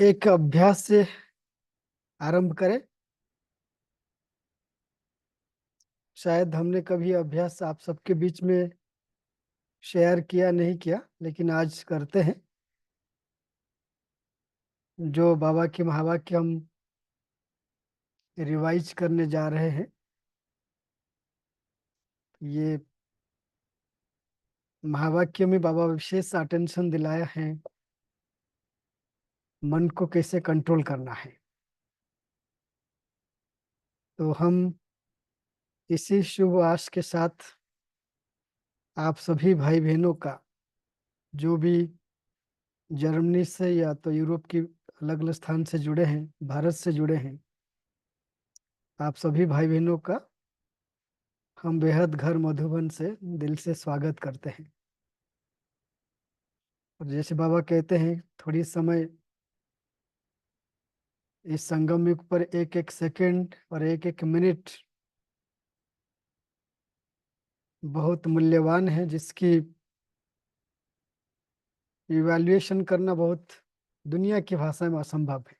एक अभ्यास से आरंभ करें। शायद हमने कभी अभ्यास आप सबके बीच में शेयर किया नहीं किया, लेकिन आज करते हैं। जो बाबा के महावाक्य हम रिवाइज करने जा रहे हैं, ये महावाक्य में बाबा विशेष अटेंशन दिलाया है मन को कैसे कंट्रोल करना है। तो हम इसी शुभ आश के साथ आप सभी भाई बहनों का, जो भी जर्मनी से या तो यूरोप की अलग अलग स्थान से जुड़े हैं, भारत से जुड़े हैं, आप सभी भाई बहनों का हम बेहद घर मधुबन से दिल से स्वागत करते हैं। और जैसे बाबा कहते हैं, थोड़ी समय इस संगम युग पर एक एक सेकंड और एक एक मिनट बहुत मूल्यवान है, जिसकी इवैल्यूएशन करना बहुत दुनिया की भाषा में असंभव है।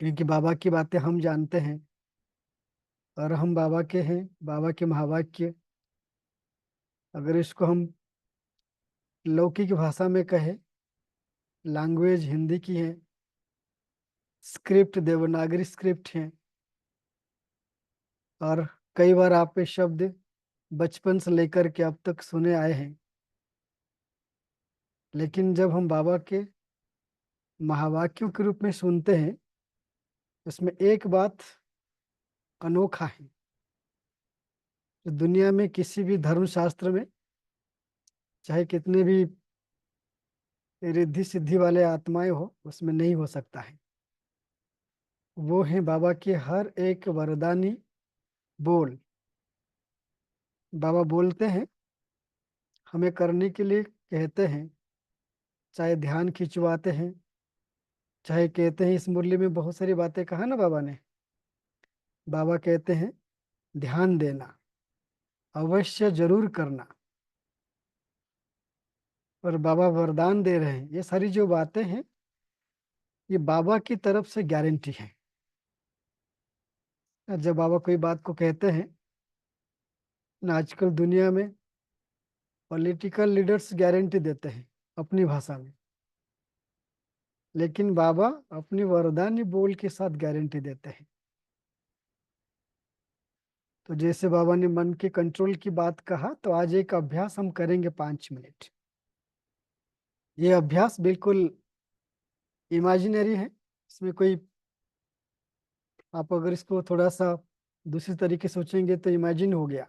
क्योंकि बाबा की बातें हम जानते हैं और हम बाबा के हैं। बाबा के महावाक्य अगर इसको हम लौकिक भाषा में कहें, लैंग्वेज हिंदी की है, स्क्रिप्ट देवनागरी स्क्रिप्ट है, और कई बार आप ये शब्द बचपन से लेकर के अब तक सुने आए हैं। लेकिन जब हम बाबा के महावाक्यों के रूप में सुनते हैं, उसमें एक बात अनोखा है, जो दुनिया में किसी भी धर्मशास्त्र में, चाहे कितने भी रिद्धि सिद्धि वाले आत्माएं हो, उसमें नहीं हो सकता है। वो है बाबा के हर एक वरदानी बोल। बाबा बोलते हैं, हमें करने के लिए कहते हैं, चाहे ध्यान खिंचवाते हैं, चाहे कहते हैं, इस मुरली में बहुत सारी बातें कहा ना बाबा ने। बाबा कहते हैं ध्यान देना, अवश्य जरूर करना, और बाबा वरदान दे रहे हैं। ये सारी जो बातें हैं, ये बाबा की तरफ से गारंटी है। जब बाबा कोई बात को कहते हैं ना, आजकल दुनिया में पॉलिटिकल लीडर्स गारंटी देते हैं अपनी भाषा में, लेकिन बाबा अपनी वरदानी बोल के साथ गारंटी देते हैं। तो जैसे बाबा ने मन के कंट्रोल की बात कहा, तो आज एक अभ्यास हम करेंगे 5 मिनट। ये अभ्यास बिल्कुल इमेजिनरी है। इसमें कोई, आप अगर इसको थोड़ा सा दूसरी तरीके से सोचेंगे तो इमेजिन हो गया।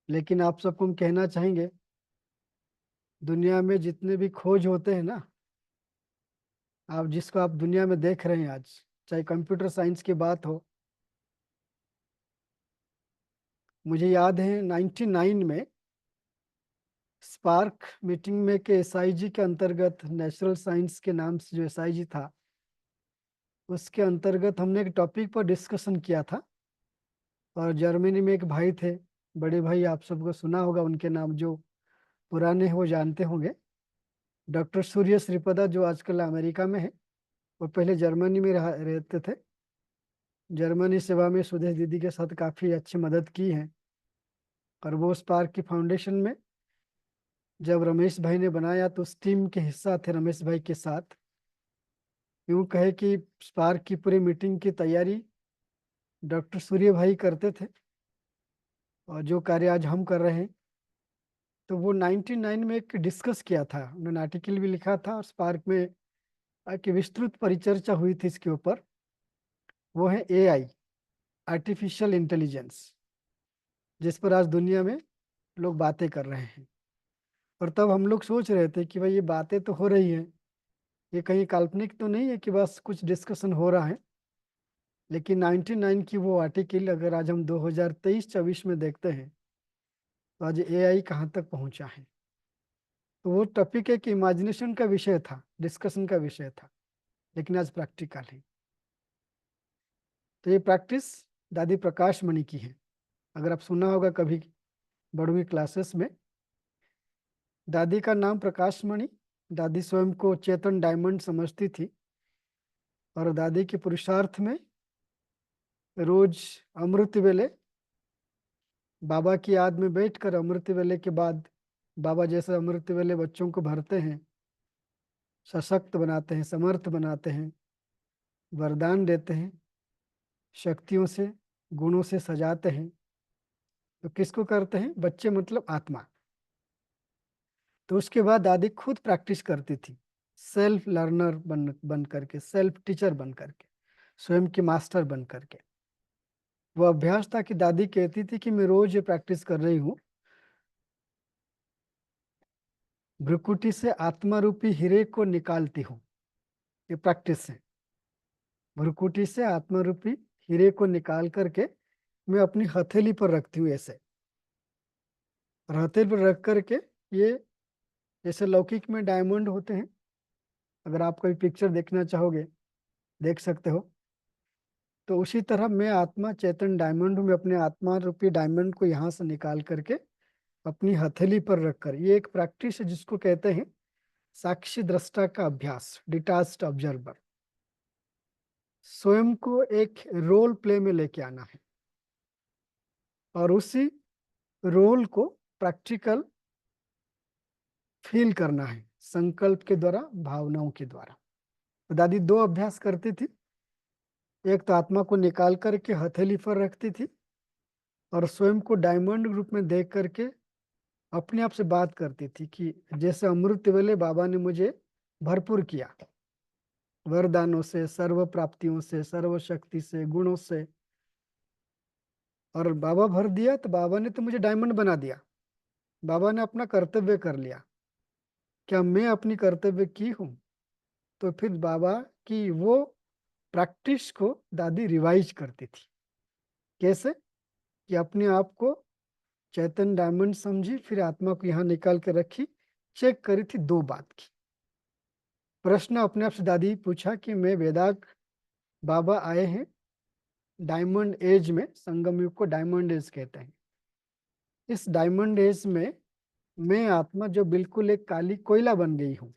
लेकिन आप सबको हम कहना चाहेंगे, दुनिया में जितने भी खोज होते हैं ना, आप जिसको आप दुनिया में देख रहे हैं आज, चाहे कंप्यूटर साइंस की बात हो। मुझे याद है 99 में स्पार्क मीटिंग में के एसआईजी के अंतर्गत, नेचुरल साइंस के नाम से जो एसआईजी था, उसके अंतर्गत हमने एक टॉपिक पर डिस्कशन किया था। और जर्मनी में एक भाई थे, बड़े भाई, आप सबको सुना होगा उनके नाम, जो पुराने हैं वो जानते होंगे। डॉक्टर सूर्य श्रीपदा, जो आजकल अमेरिका में है, वो पहले जर्मनी में रहते थे। जर्मनी सेवा में सुदेश दीदी के साथ काफ़ी अच्छी मदद की है। और वो स्पार्क की फाउंडेशन में जब रमेश भाई ने बनाया, तो उस टीम के हिस्सा थे रमेश भाई के साथ। यूँ कहे कि स्पार्क की पूरी मीटिंग की तैयारी डॉक्टर सूर्य भाई करते थे, और जो कार्य आज हम कर रहे हैं। तो वो 99 में एक डिस्कस किया था, उन्होंने आर्टिकल भी लिखा था, और स्पार्क में एक विस्तृत परिचर्चा हुई थी इसके ऊपर। वो है एआई, आर्टिफिशियल इंटेलिजेंस, जिस पर आज दुनिया में लोग बातें कर रहे हैं। और तब हम लोग सोच रहे थे कि भाई, ये बातें तो हो रही हैं, ये कहीं काल्पनिक तो नहीं है कि बस कुछ डिस्कशन हो रहा है। लेकिन 99 की वो आर्टिकल अगर आज हम 2023-24 में देखते हैं, तो आज एआई कहाँ तक पहुंचा है। तो वो टॉपिक एक इमेजिनेशन का विषय था, डिस्कशन का विषय था, लेकिन आज प्रैक्टिकल है। तो ये प्रैक्टिस दादी प्रकाश मणि की है। अगर आप सुना होगा कभी बड़वीं क्लासेस में, दादी का नाम प्रकाश मणि दादी स्वयं को चेतन डायमंड समझती थी और दादी के पुरुषार्थ में रोज अमृत वेले बाबा की याद में बैठकर अमृत वेले के बाद बाबा जैसे अमृत वेले बच्चों को भरते हैं, सशक्त बनाते हैं, समर्थ बनाते हैं, वरदान देते हैं, शक्तियों से गुणों से सजाते हैं। तो किसको करते हैं? बच्चे मतलब आत्मा। तो उसके बाद दादी खुद प्रैक्टिस करती थी, सेल्फ लर्नर बन करके, सेल्फ टीचर बन करके, स्वयं की मास्टर बन करके। वो अभ्यास था कि दादी कहती थी कि मैं रोज ये प्रैक्टिस कर रही हूँ, भ्रुकुटी से आत्मा रूपी हीरे को निकालती हूँ। ये प्रैक्टिस है। भ्रुकुटी से आत्मा रूपी हीरे को निकाल करके मैं अपनी हथेली पर रखती हूँ ऐसे, और हथेली पर रख करके ये जैसे लौकिक में डायमंड होते हैं, अगर आप कोई पिक्चर देखना चाहोगे देख सकते हो। तो उसी तरह मैं आत्मा चेतन डायमंड हूँ। मैं अपने आत्मा रूपी डायमंड को यहाँ से निकाल करके अपनी हथेली पर रखकर, ये एक प्रैक्टिस है जिसको कहते हैं साक्षी दृष्टा का अभ्यास, डिटैच्ड ऑब्जर्वर। स्वयं को एक रोल प्ले में लेके आना है और उसी रोल को प्रैक्टिकल फील करना है, संकल्प के द्वारा, भावनाओं के द्वारा। तो दादी दो अभ्यास करती थी। एक तो आत्मा को निकाल करके हथेली पर रखती थी और स्वयं को डायमंड रूप में देख करके अपने आप से बात करती थी कि जैसे अमृत वेले बाबा ने मुझे भरपूर किया, वरदानों से, सर्व प्राप्तियों से, सर्व शक्ति से, गुणों से, और बाबा भर दिया तो बाबा ने तो मुझे डायमंड बना दिया। बाबा ने अपना कर्तव्य कर लिया। क्या मैं अपनी कर्तव्य की हूँ? तो फिर बाबा की वो प्रैक्टिस को दादी रिवाइज करती थी। कैसे? कि अपने आप को चैतन्य डायमंड समझी, फिर आत्मा को यहाँ निकाल के रखी, चेक करी थी दो बात की। प्रश्न अपने आप से दादी पूछा कि मैं वेदाग, बाबा आए हैं डायमंड एज में, संगम युग को डायमंड एज कहते हैं। इस डायमंड एज में मैं आत्मा जो बिल्कुल एक काली कोयला बन गई हूँ,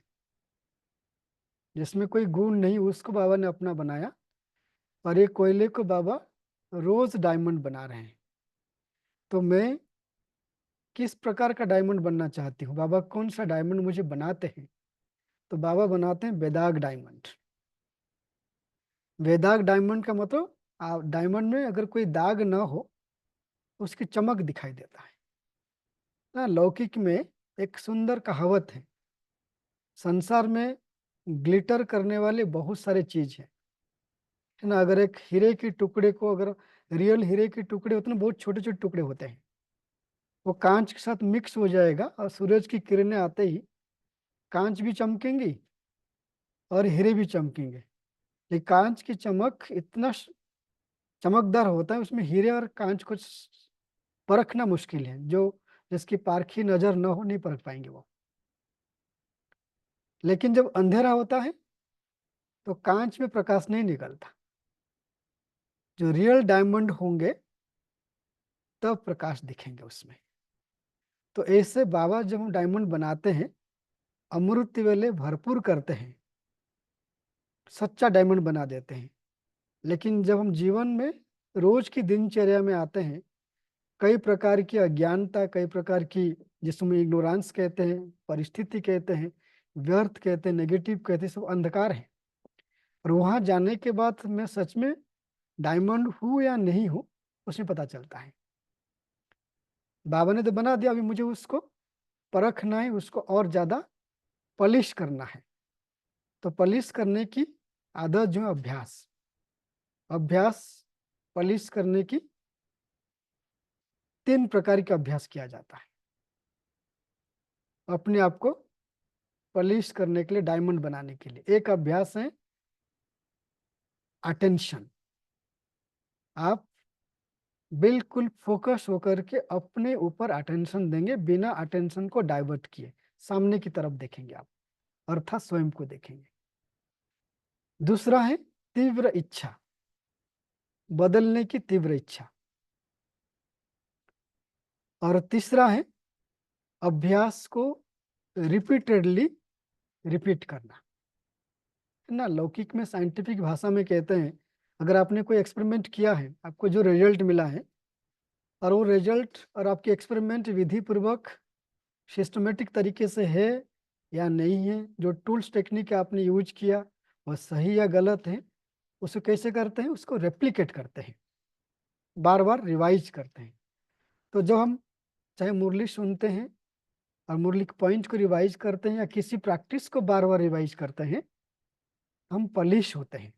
जिसमें कोई गुण नहीं, उसको बाबा ने अपना बनाया और ये कोयले को बाबा रोज डायमंड बना रहे हैं। तो मैं किस प्रकार का डायमंड बनना चाहती हूँ? बाबा कौन सा डायमंड मुझे बनाते हैं? तो बाबा बनाते हैं वेदाग डायमंड। वेदाग डायमंड का मतलब डायमंड में अगर कोई दाग ना हो, उसकी चमक दिखाई देता है ना। लौकिक में एक सुंदर कहावत संसार में ग्लिटर करने वाले बहुत सारे चीज है ना। अगर एक हीरे के टुकड़े को, अगर रियल हीरे के टुकड़े होते हैं ना, बहुत छोटे छोटे टुकड़े होते हैं, वो कांच के साथ मिक्स हो जाएगा और सूरज की किरणें आते ही कांच भी चमकेंगी और हीरे भी चमकेंगे। लेकिन कांच की चमक इतना चमकदार होता है, उसमें हीरे और कांच को परखना मुश्किल है। जो जिसकी पारखी नजर न हो, नहीं परख पाएंगे वो। लेकिन जब अंधेरा होता है तो कांच में प्रकाश नहीं निकलता। जो रियल डायमंड होंगे तब प्रकाश दिखेंगे उसमें। तो ऐसे बाबा जब हम डायमंड बनाते हैं, अमृत वेले भरपूर करते हैं, सच्चा डायमंड बना देते हैं। लेकिन जब हम जीवन में रोज की दिनचर्या में आते हैं, कई प्रकार की अज्ञानता, कई प्रकार की, जिसमें इग्नोरेंस कहते हैं, परिस्थिति कहते हैं, व्यर्थ कहते हैं, नेगेटिव कहते हैं, सब अंधकार है। और वहां जाने के बाद मैं सच में डायमंड हूँ या नहीं हूँ, उसमें पता चलता है। बाबा ने तो बना दिया, अभी मुझे उसको परखना है, उसको और ज्यादा पॉलिश करना है। तो पॉलिश करने की आदत जो है अभ्यास, अभ्यास पॉलिश करने की 3 प्रकार का अभ्यास किया जाता है अपने आप को पॉलिश करने के लिए, डायमंड बनाने के लिए। एक अभ्यास है अटेंशन। आप बिल्कुल फोकस होकर के अपने ऊपर अटेंशन देंगे, बिना अटेंशन को डाइवर्ट किए सामने की तरफ देखेंगे आप, अर्थात स्वयं को देखेंगे। दूसरा है तीव्र इच्छा, बदलने की तीव्र इच्छा। और तीसरा है अभ्यास को रिपीटेडली रिपीट करना है ना। लौकिक में, साइंटिफिक भाषा में कहते हैं, अगर आपने कोई एक्सपेरिमेंट किया है, आपको जो रिजल्ट मिला है, और वो रिजल्ट और आपके एक्सपेरिमेंट विधि पूर्वक सिस्टमेटिक तरीके से है या नहीं है, जो टूल्स टेक्निक आपने यूज किया वह सही या गलत है, उसको कैसे करते हैं, उसको रेप्लिकेट करते हैं, बार बार रिवाइज करते हैं। तो जब हम चाहे मुरली सुनते हैं और मुरली के पॉइंट को रिवाइज करते हैं या किसी प्रैक्टिस को बार बार रिवाइज करते हैं, हम पॉलिश होते हैं,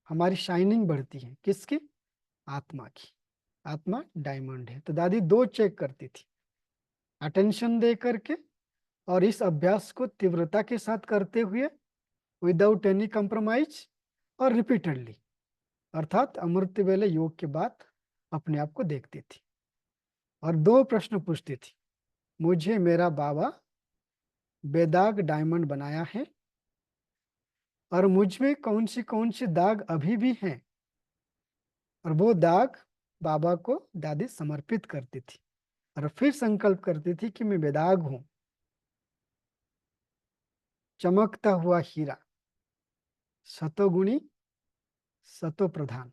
हमारी शाइनिंग बढ़ती है। किसकी? आत्मा की। आत्मा डायमंड है। तो दादी दो चेक करती थी, अटेंशन दे करके और इस अभ्यास को तीव्रता के साथ करते हुए, विदाउट एनी कंप्रोमाइज और रिपीटेडली, अर्थात अमृत वेले योग के बाद अपने आप को देखती थी और दो प्रश्न पूछती थी, मुझे मेरा बाबा बेदाग डायमंड बनाया है और मुझ में कौन सी दाग अभी भी हैं, और वो दाग बाबा को दादी समर्पित करती थी और फिर संकल्प करती थी कि मैं बेदाग हूं, चमकता हुआ हीरा, सतोगुणी, सतो प्रधान,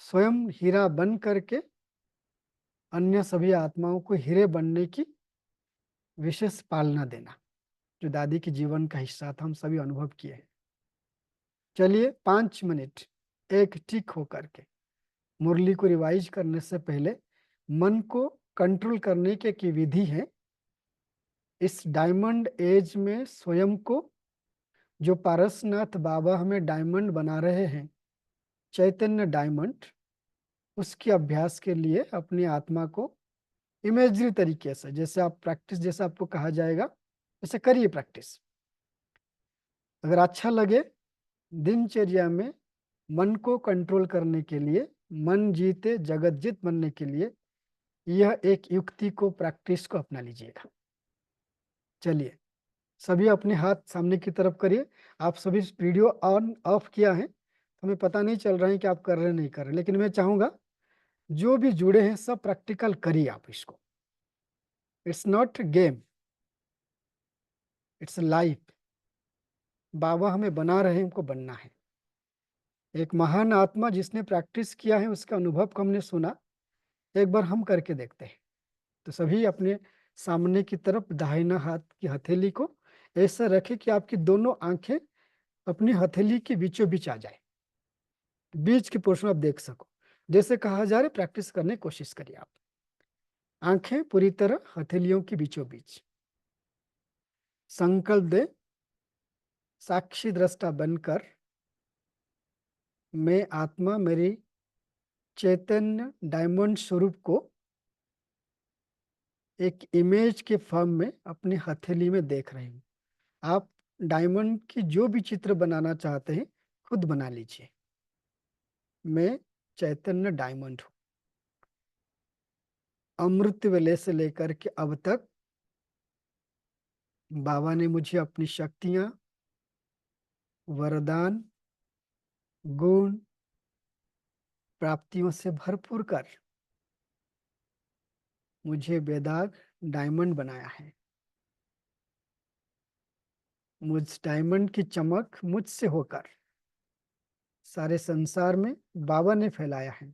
स्वयं हीरा बन करके अन्य सभी आत्माओं को हीरे बनने की विशेष पालना देना, जो दादी के जीवन का हिस्सा था, हम सभी अनुभव किए हैं। चलिए 5 मिनट एक टिक होकर के मुरली को रिवाइज करने से पहले मन को कंट्रोल करने की विधि है। इस डायमंड एज में स्वयं को, जो पारसनाथ बाबा हमें डायमंड बना रहे हैं, चैतन्य डायमंड, उसके अभ्यास के लिए अपनी आत्मा को इमेजरी तरीके से, जैसे आप प्रैक्टिस, जैसे आपको कहा जाएगा वैसे करिए प्रैक्टिस। अगर अच्छा लगे, दिनचर्या में मन को कंट्रोल करने के लिए, मन जीते जगत जीत बनने के लिए यह एक युक्ति को, प्रैक्टिस को अपना लीजिएगा। चलिए सभी अपने हाथ सामने की तरफ करिए। आप सभी वीडियो ऑन ऑफ किया है, हमें पता नहीं चल रहा है कि आप कर रहे नहीं कर रहे, लेकिन मैं चाहूंगा जो भी जुड़े हैं सब प्रैक्टिकल करिए आप इसको। It's not game, it's life. बाबा हमें बना रहे हैं, हमको बनना है। एक महान आत्मा जिसने प्रैक्टिस किया है, उसका अनुभव को हमने सुना, एक बार हम करके देखते हैं। तो सभी अपने सामने की तरफ दाहिना हाथ की हथेली को ऐसा रखें कि आपकी दोनों आंखें अपनी हथेली के बीचों बीच आ जाए, बीच के पोर्शन आप देख सको। जैसे कहा जा रहा है, प्रैक्टिस करने की कोशिश करिए आप। आंखें पूरी तरह हथेलियों के बीचों बीच। संकल्प दे, साक्षी दृष्टा बनकर मैं आत्मा, मेरी चैतन्य डायमंड स्वरूप को एक इमेज के फॉर्म में अपनी हथेली में देख रही हूँ। आप डायमंड की जो भी चित्र बनाना चाहते हैं खुद बना लीजिए। मैं चैतन्य डायमंड हूँ। अमृत वेले से लेकर के अब तक बाबा ने मुझे अपनी शक्तियां, वरदान, गुण, प्राप्तियों से भरपूर कर मुझे बेदाग डायमंड बनाया है। मुझ डायमंड की चमक मुझसे होकर सारे संसार में बाबा ने फैलाया है।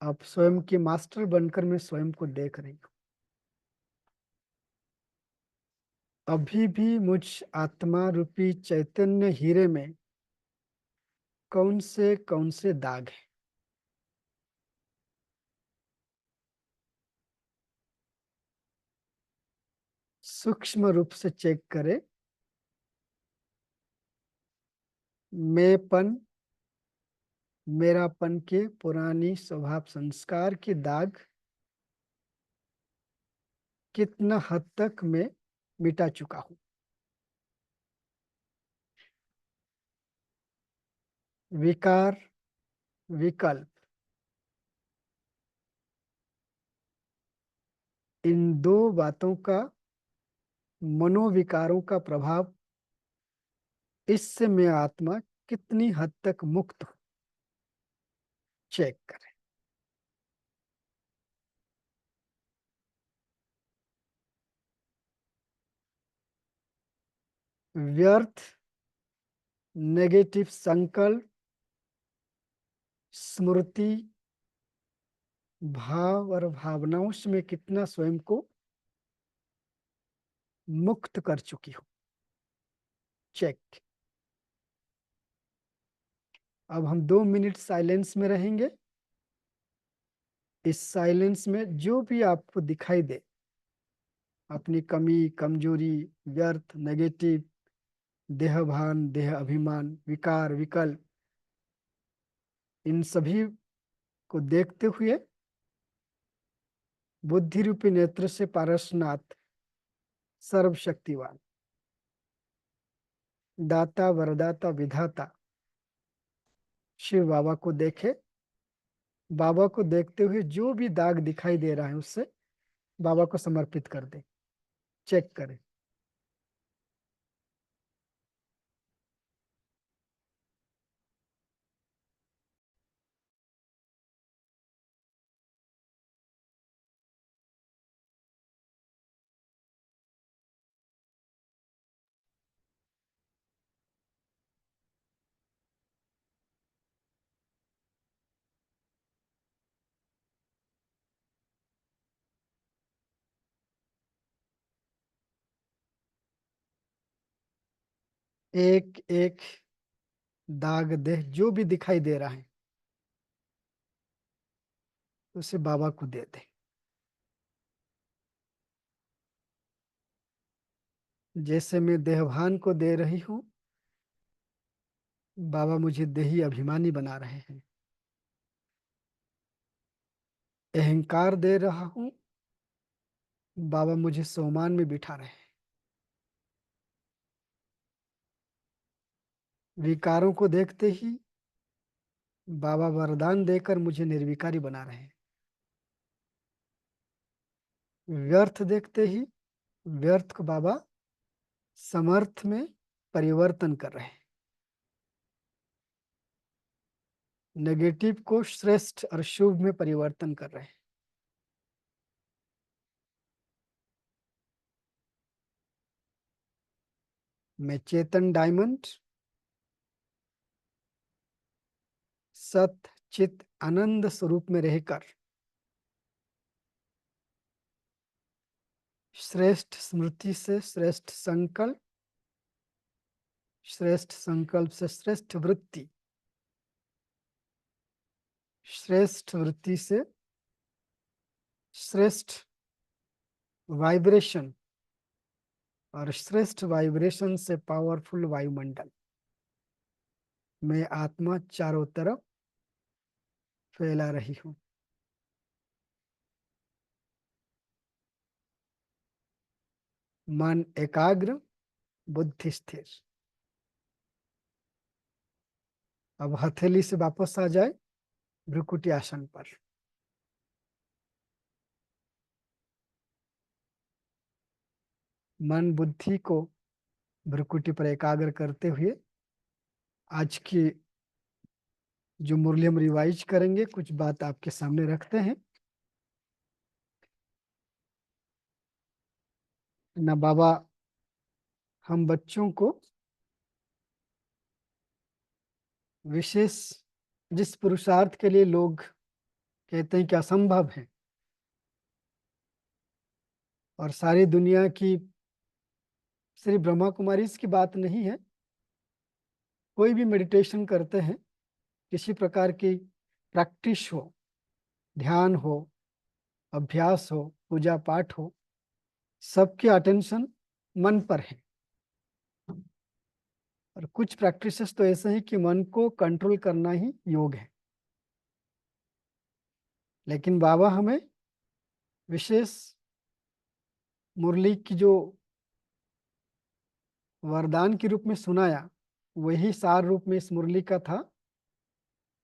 अब स्वयं की मास्टर बनकर मैं स्वयं को देख रही हूँ। अभी भी मुझ आत्मा रूपी चैतन्य हीरे में कौन से दाग हैं। सूक्ष्म रूप से चेक करें। मैंपन, मेरापन के पुरानी स्वभाव संस्कार के दाग कितना हद तक मैं मिटा चुका हूं। विकार, विकल्प, इन दो बातों का, मनोविकारों का प्रभाव, इससे मैं आत्मा कितनी हद तक मुक्त हूं, चेक करें। व्यर्थ, नेगेटिव संकल्प, स्मृति, भाव और भावनाओं से मैं कितना स्वयं को मुक्त कर चुकी हूं। चेक। अब हम 2 मिनट साइलेंस में रहेंगे। इस साइलेंस में जो भी आपको दिखाई दे, अपनी कमी, कमजोरी, व्यर्थ, नेगेटिव, देहभान, देह अभिमान, विकार, विकल्प, इन सभी को देखते हुए बुद्धि रूपी नेत्र से पारसनाथ, सर्वशक्तिवान, दाता, वरदाता, विधाता शिव बाबा को देखे। बाबा को देखते हुए जो भी दाग दिखाई दे रहा है उससे बाबा को समर्पित कर दे। चेक करें। एक एक दाग देह जो भी दिखाई दे रहा है उसे बाबा को दे दे। जैसे मैं देहभान को दे रही हूँ, बाबा मुझे देही अभिमानी बना रहे हैं। अहंकार दे रहा हूँ, बाबा मुझे सोमान में बिठा रहे हैं। विकारों को देखते ही बाबा वरदान देकर मुझे निर्विकारी बना रहे हैं। व्यर्थ देखते ही व्यर्थ को बाबा समर्थ में परिवर्तन कर रहे हैं। नेगेटिव को श्रेष्ठ और शुभ में परिवर्तन कर रहे हैं। मैं चेतन डायमंड सत चित आनंद स्वरूप में रहकर श्रेष्ठ स्मृति से श्रेष्ठ संकल्प, श्रेष्ठ संकल्प से श्रेष्ठ वृत्ति, श्रेष्ठ वृत्ति से श्रेष्ठ वाइब्रेशन और श्रेष्ठ वाइब्रेशन से पावरफुल वायुमंडल, मैं आत्मा चारों तरफ फैला रही हूं। मन एकाग्र, बुद्धि स्थिर। अब हथेली से वापस आ जाए भ्रुकुटी आसन पर। मन बुद्धि को भ्रुकुटी पर एकाग्र करते हुए आज की जो मुरली हम रिवाइज करेंगे, कुछ बात आपके सामने रखते हैं। ना बाबा हम बच्चों को विशेष जिस पुरुषार्थ के लिए लोग कहते हैं कि असंभव है और सारी दुनिया की श्री ब्रह्मा कुमारी इसकी बात नहीं है, कोई भी मेडिटेशन करते हैं, किसी प्रकार की प्रैक्टिस हो, ध्यान हो, अभ्यास हो, पूजा पाठ हो, सबके अटेंशन मन पर है। और कुछ प्रैक्टिसेस तो ऐसे हैं कि मन को कंट्रोल करना ही योग है। लेकिन बाबा हमें विशेष मुरली की जो वरदान के रूप में सुनाया, वही सार रूप में इस मुरली का था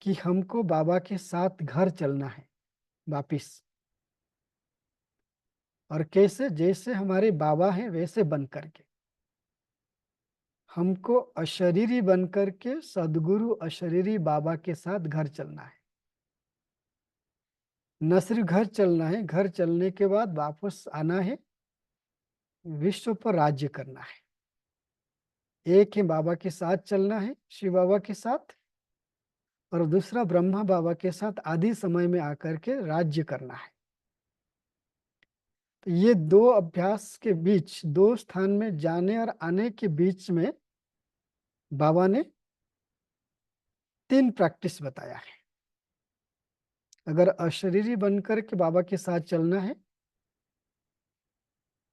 कि हमको बाबा के साथ घर चलना है वापिस। और कैसे? जैसे हमारे बाबा हैं वैसे बन करके हमको अशरीरी बन करके सदगुरु अशरीरी बाबा के साथ घर चलना है। न सिर्फ घर चलना है, घर चलने के बाद वापस आना है, विश्व पर राज्य करना है। एक है बाबा के साथ चलना है, शिव बाबा के साथ, और दूसरा ब्रह्मा बाबा के साथ आदि समय में आकर के राज्य करना है। तो ये दो अभ्यास के बीच, दो स्थान में जाने और आने के बीच में बाबा ने 3 प्रैक्टिस बताया है। अगर अशरीरी बनकर के बाबा के साथ चलना है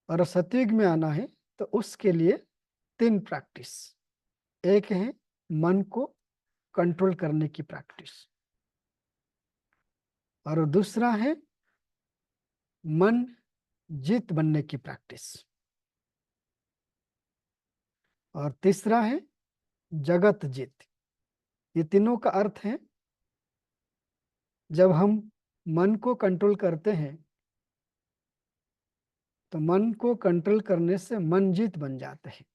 और सतयुग में आना है तो उसके लिए 3 प्रैक्टिस। एक है मन को कंट्रोल करने की प्रैक्टिस, और दूसरा है मन जीत बनने की प्रैक्टिस, और तीसरा है जगत जीत। ये तीनों का अर्थ है, जब हम मन को कंट्रोल करते हैं तो मन को कंट्रोल करने से मन जीत बन जाते हैं,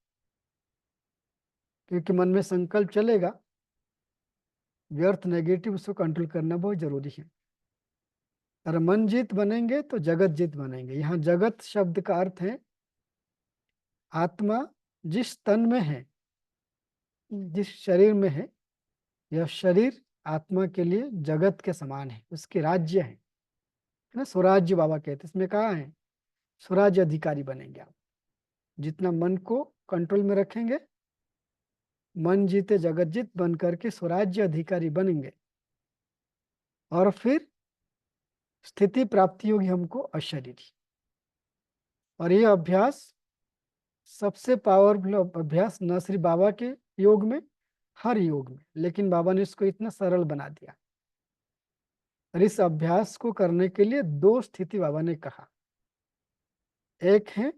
क्योंकि मन में संकल्प चलेगा व्यर्थ नेगेटिव, उसको कंट्रोल करना बहुत जरूरी है। और मन जीत बनेंगे तो जगत जीत बनेंगे। यहाँ जगत शब्द का अर्थ है आत्मा जिस तन में है, जिस शरीर में है, यह शरीर आत्मा के लिए जगत के समान है, उसके राज्य है ना। स्वराज्य बाबा कहते, इसमें कहा है स्वराज्य अधिकारी बनेंगे आप। जितना मन को कंट्रोल में रखेंगे, मन जीते जगत जीत बन करके स्वराज्य अधिकारी बनेंगे, और फिर स्थिति प्राप्ति होगी हमको अशरीरी। और ये अभ्यास सबसे पावरफुल अभ्यास, न सिर्फ बाबा के योग में, हर योग में, लेकिन बाबा ने इसको इतना सरल बना दिया। और इस अभ्यास को करने के लिए 2 स्थिति बाबा ने कहा। एक है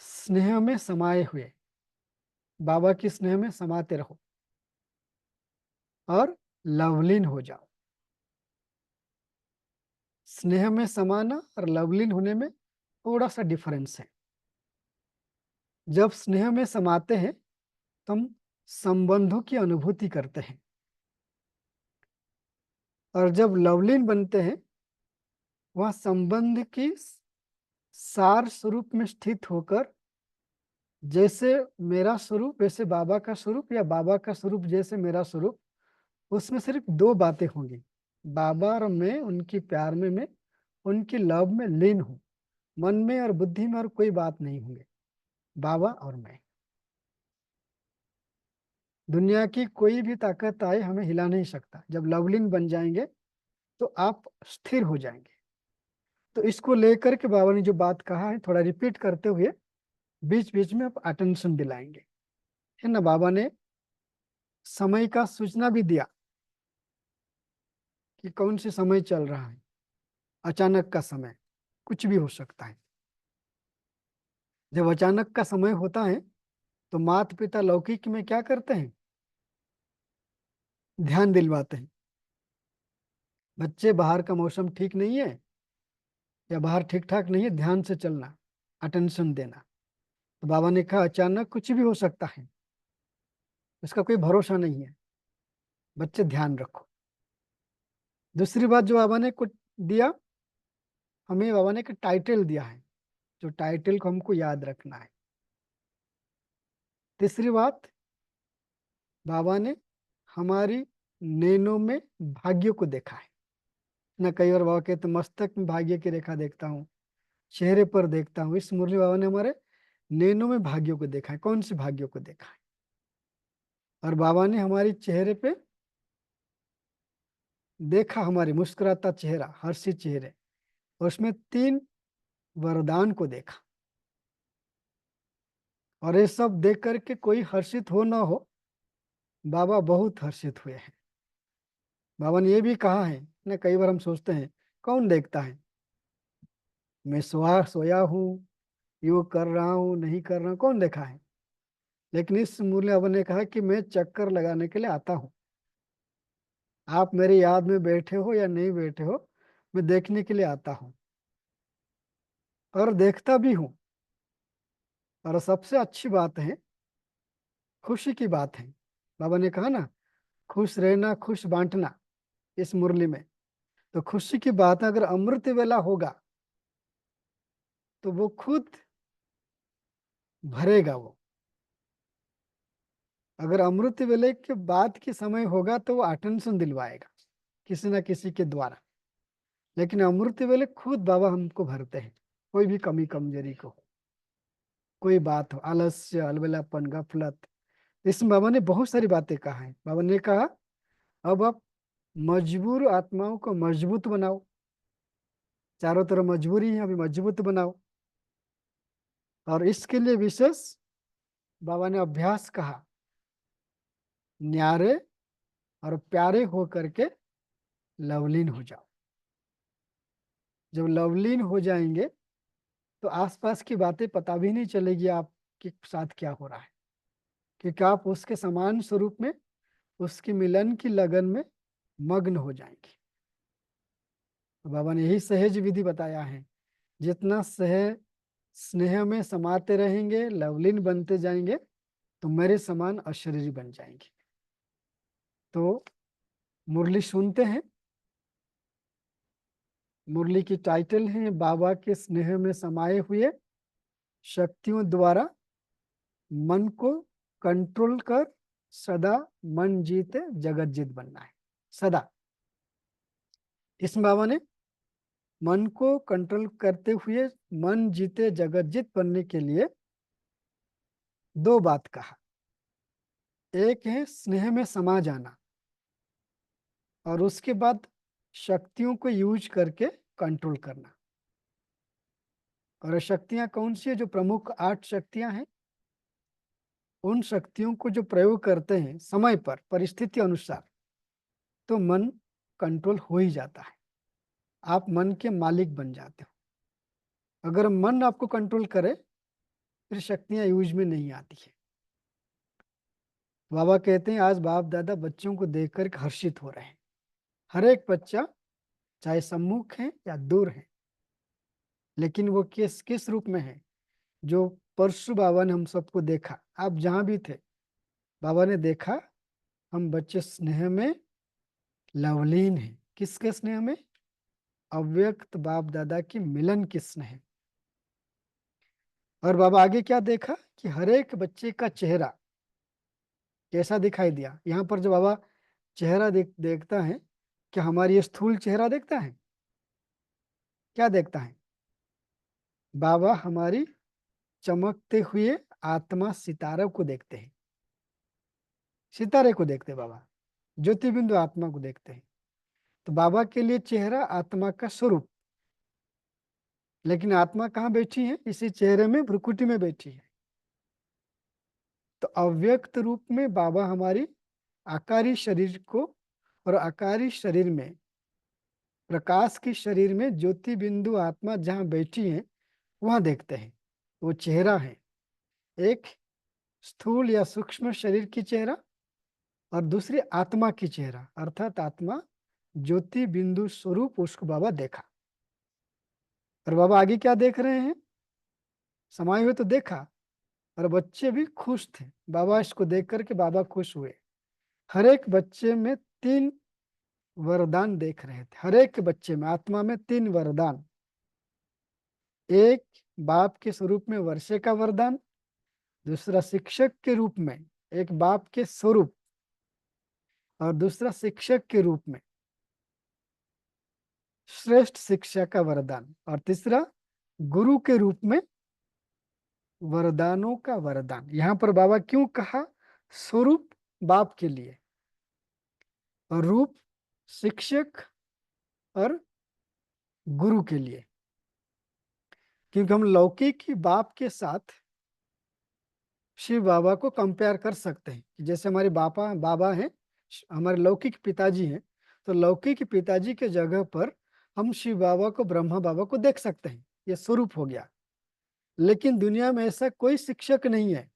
स्नेह में समाये हुए, बाबा की स्नेह में समाते रहो और लवलीन हो जाओ। स्नेह में समाना और लवलीन होने में थोड़ा सा डिफरेंस है। जब स्नेह में समाते हैं तो हम संबंधों की अनुभूति करते हैं, और जब लवलीन बनते हैं वह संबंध की सार स्वरूप में स्थित होकर, जैसे मेरा स्वरूप वैसे बाबा का स्वरूप, या बाबा का स्वरूप जैसे मेरा स्वरूप, उसमें सिर्फ 2 बातें होंगी, बाबा और मैं, उनकी प्यार में मैं, उनकी लव में लीन हूँ। मन में और बुद्धि में और कोई बात नहीं होंगे, बाबा और मैं। दुनिया की कोई भी ताकत आए हमें हिला नहीं सकता। जब लवलीन बन जाएंगे तो आप स्थिर हो जाएंगे। तो इसको लेकर के बाबा ने जो बात कहा है, थोड़ा रिपीट करते हुए बीच बीच में आप अटेंशन दिलाएंगे, है ना। बाबा ने समय का सूचना भी दिया कि कौन से समय चल रहा है। अचानक का समय कुछ भी हो सकता है। जब अचानक का समय होता है तो माता पिता लौकिक में क्या करते हैं, ध्यान दिलवाते हैं। बच्चे, बाहर का मौसम ठीक नहीं है या बाहर ठीक ठाक नहीं है, ध्यान से चलना, अटेंशन देना। तो बाबा ने कहा अचानक कुछ भी हो सकता है, उसका कोई भरोसा नहीं है, बच्चे ध्यान रखो। दूसरी बात जो बाबा ने कुछ दिया, हमें बाबा ने एक टाइटल दिया है, जो टाइटल को हमको याद रखना है। तीसरी बात, बाबा ने हमारी नैनों में भाग्य को देखा है ना। कई बार बाबा कहते मस्तक में भाग्य की रेखा देखता हूँ, चेहरे पर देखता हूँ। इस मुरली बाबा ने हमारे नैनों में भाग्यों को देखा है। कौन से भाग्यों को देखा है? और बाबा ने हमारी चेहरे पे देखा, हमारे मुस्कुराता चेहरा, हर्षित चेहरे, और उसमें 3 वरदान को देखा। और ये सब देख करके कोई हर्षित हो ना हो, बाबा बहुत हर्षित हुए हैं। बाबा ने ये भी कहा है ना, कई बार हम सोचते हैं कौन देखता है, मैं सोया हूँ, योग कर रहा हूँ, नहीं कर रहा हूँ, कौन देखा है? लेकिन इस मुरली बाबा ने कहा कि मैं चक्कर लगाने के लिए आता हूँ। आप मेरी याद में बैठे हो या नहीं बैठे हो, मैं देखने के लिए आता हूँ और देखता भी हूँ। और सबसे अच्छी बात है, खुशी की बात है। बाबा ने कहा ना, खुश रहना, खुश बांटना, इस मुरली में। तो खुशी की बात अगर अमृत वेला होगा तो वो खुद भरेगा वो। अगर अमृत वेले के बाद के समय होगा तो वो अटेंशन दिलवाएगा किसी ना किसी के द्वारा, लेकिन अमृत वेले खुद बाबा हमको भरते हैं। कोई भी कमी कमजोरी को, कोई बात हो, आलस्य, अलबेलापन, गफलत, इसमें बाबा ने बहुत सारी बातें कहा है। बाबा ने कहा अब आप मजबूर आत्माओं को मजबूत बनाओ, चारों तरफ मजबूरी है, अभी मजबूत बनाओ। और इसके लिए विशेष बाबा ने अभ्यास कहा, न्यारे और प्यारे हो करके लवलीन हो जाओ। जब लवलीन हो जाएंगे तो आसपास की बातें पता भी नहीं चलेगी आपके साथ क्या हो रहा है, क्योंकि आप उसके समान स्वरूप में, उसकी मिलन की लगन में मग्न हो जाएंगे। तो बाबा ने यही सहज विधि बताया है, जितना सह स्नेह में समाते रहेंगे, लवलीन बनते जाएंगे, तो मेरे समान अशरीरी बन जाएंगे। तो मुरली सुनते हैं। मुरली की टाइटल है, बाबा के स्नेह में समाये हुए शक्तियों द्वारा मन को कंट्रोल कर सदा मन जीते जगत जीत बनना है। सदा, इसमें बाबा ने मन को कंट्रोल करते हुए मन जीते जगत जीत बनने के लिए दो बात कहा। एक है स्नेह में समा जाना, और उसके बाद शक्तियों को यूज करके कंट्रोल करना। और शक्तियां कौन सी है? जो प्रमुख 8 शक्तियां हैं, उन शक्तियों को जो प्रयोग करते हैं समय पर, परिस्थिति अनुसार, तो मन कंट्रोल हो ही जाता है। आप मन के मालिक बन जाते हो। अगर मन आपको कंट्रोल करे फिर शक्तियां यूज में नहीं आती है। बाबा कहते हैं आज बाप दादा बच्चों को देखकर हर्षित हो रहे हैं। हर एक बच्चा, चाहे सम्मुख है या दूर है, लेकिन वो किस किस रूप में है? जो परशु बाबा ने हम सबको देखा, आप जहां भी थे, बाबा ने देखा हम बच्चे स्नेह में लवलीन हैं। किसके स्नेह में? अव्यक्त बाप दादा की मिलन के स्नेह। और बाबा आगे क्या देखा कि हर एक बच्चे का चेहरा कैसा दिखाई दिया। यहाँ पर जो बाबा चेहरा देखता है, क्या हमारी ये स्थूल चेहरा देखता है? क्या देखता है? बाबा हमारी चमकते हुए आत्मा सितारे को देखते हैं। सितारे को देखते हैं बाबा, ज्योति बिंदु आत्मा को देखते हैं। तो बाबा के लिए चेहरा आत्मा का स्वरूप, लेकिन आत्मा कहाँ बैठी है? इसी चेहरे में, भ्रुकुटी में बैठी है। तो अव्यक्त रूप में बाबा हमारी आकारी शरीर को, और आकारी शरीर में, प्रकाश की शरीर में ज्योति बिंदु आत्मा जहाँ बैठी है वहां देखते हैं। वो चेहरा है, एक स्थूल या सूक्ष्म शरीर की चेहरा, और दूसरी आत्मा की चेहरा, अर्थात आत्मा ज्योति बिंदु स्वरूप, उसको बाबा देखा। और बाबा आगे क्या देख रहे हैं? समाये हुए तो देखा, और बच्चे भी खुश थे। बाबा इसको देख करके बाबा खुश हुए। हर एक बच्चे में 3 वरदान देख रहे थे। हर एक बच्चे में, आत्मा में 3 वरदान। एक बाप के स्वरूप में वर्षे का वरदान, दूसरा शिक्षक के रूप में एक बाप के स्वरूप, और दूसरा शिक्षक के रूप में श्रेष्ठ शिक्षा का वरदान, और तीसरा गुरु के रूप में वरदानों का वरदान। यहाँ पर बाबा क्यों कहा? स्वरूप बाप के लिए, और रूप शिक्षक और गुरु के लिए। क्योंकि हम लौकिक ही बाप के साथ शिव बाबा को कंपेयर कर सकते हैं कि जैसे हमारे बाबा हैं, हमारे लौकिक पिताजी हैं, तो लौकिक पिताजी के जगह पर हम शिव बाबा को, ब्रह्मा बाबा को देख सकते हैं। ये स्वरूप हो गया। लेकिन दुनिया में ऐसा कोई शिक्षक नहीं है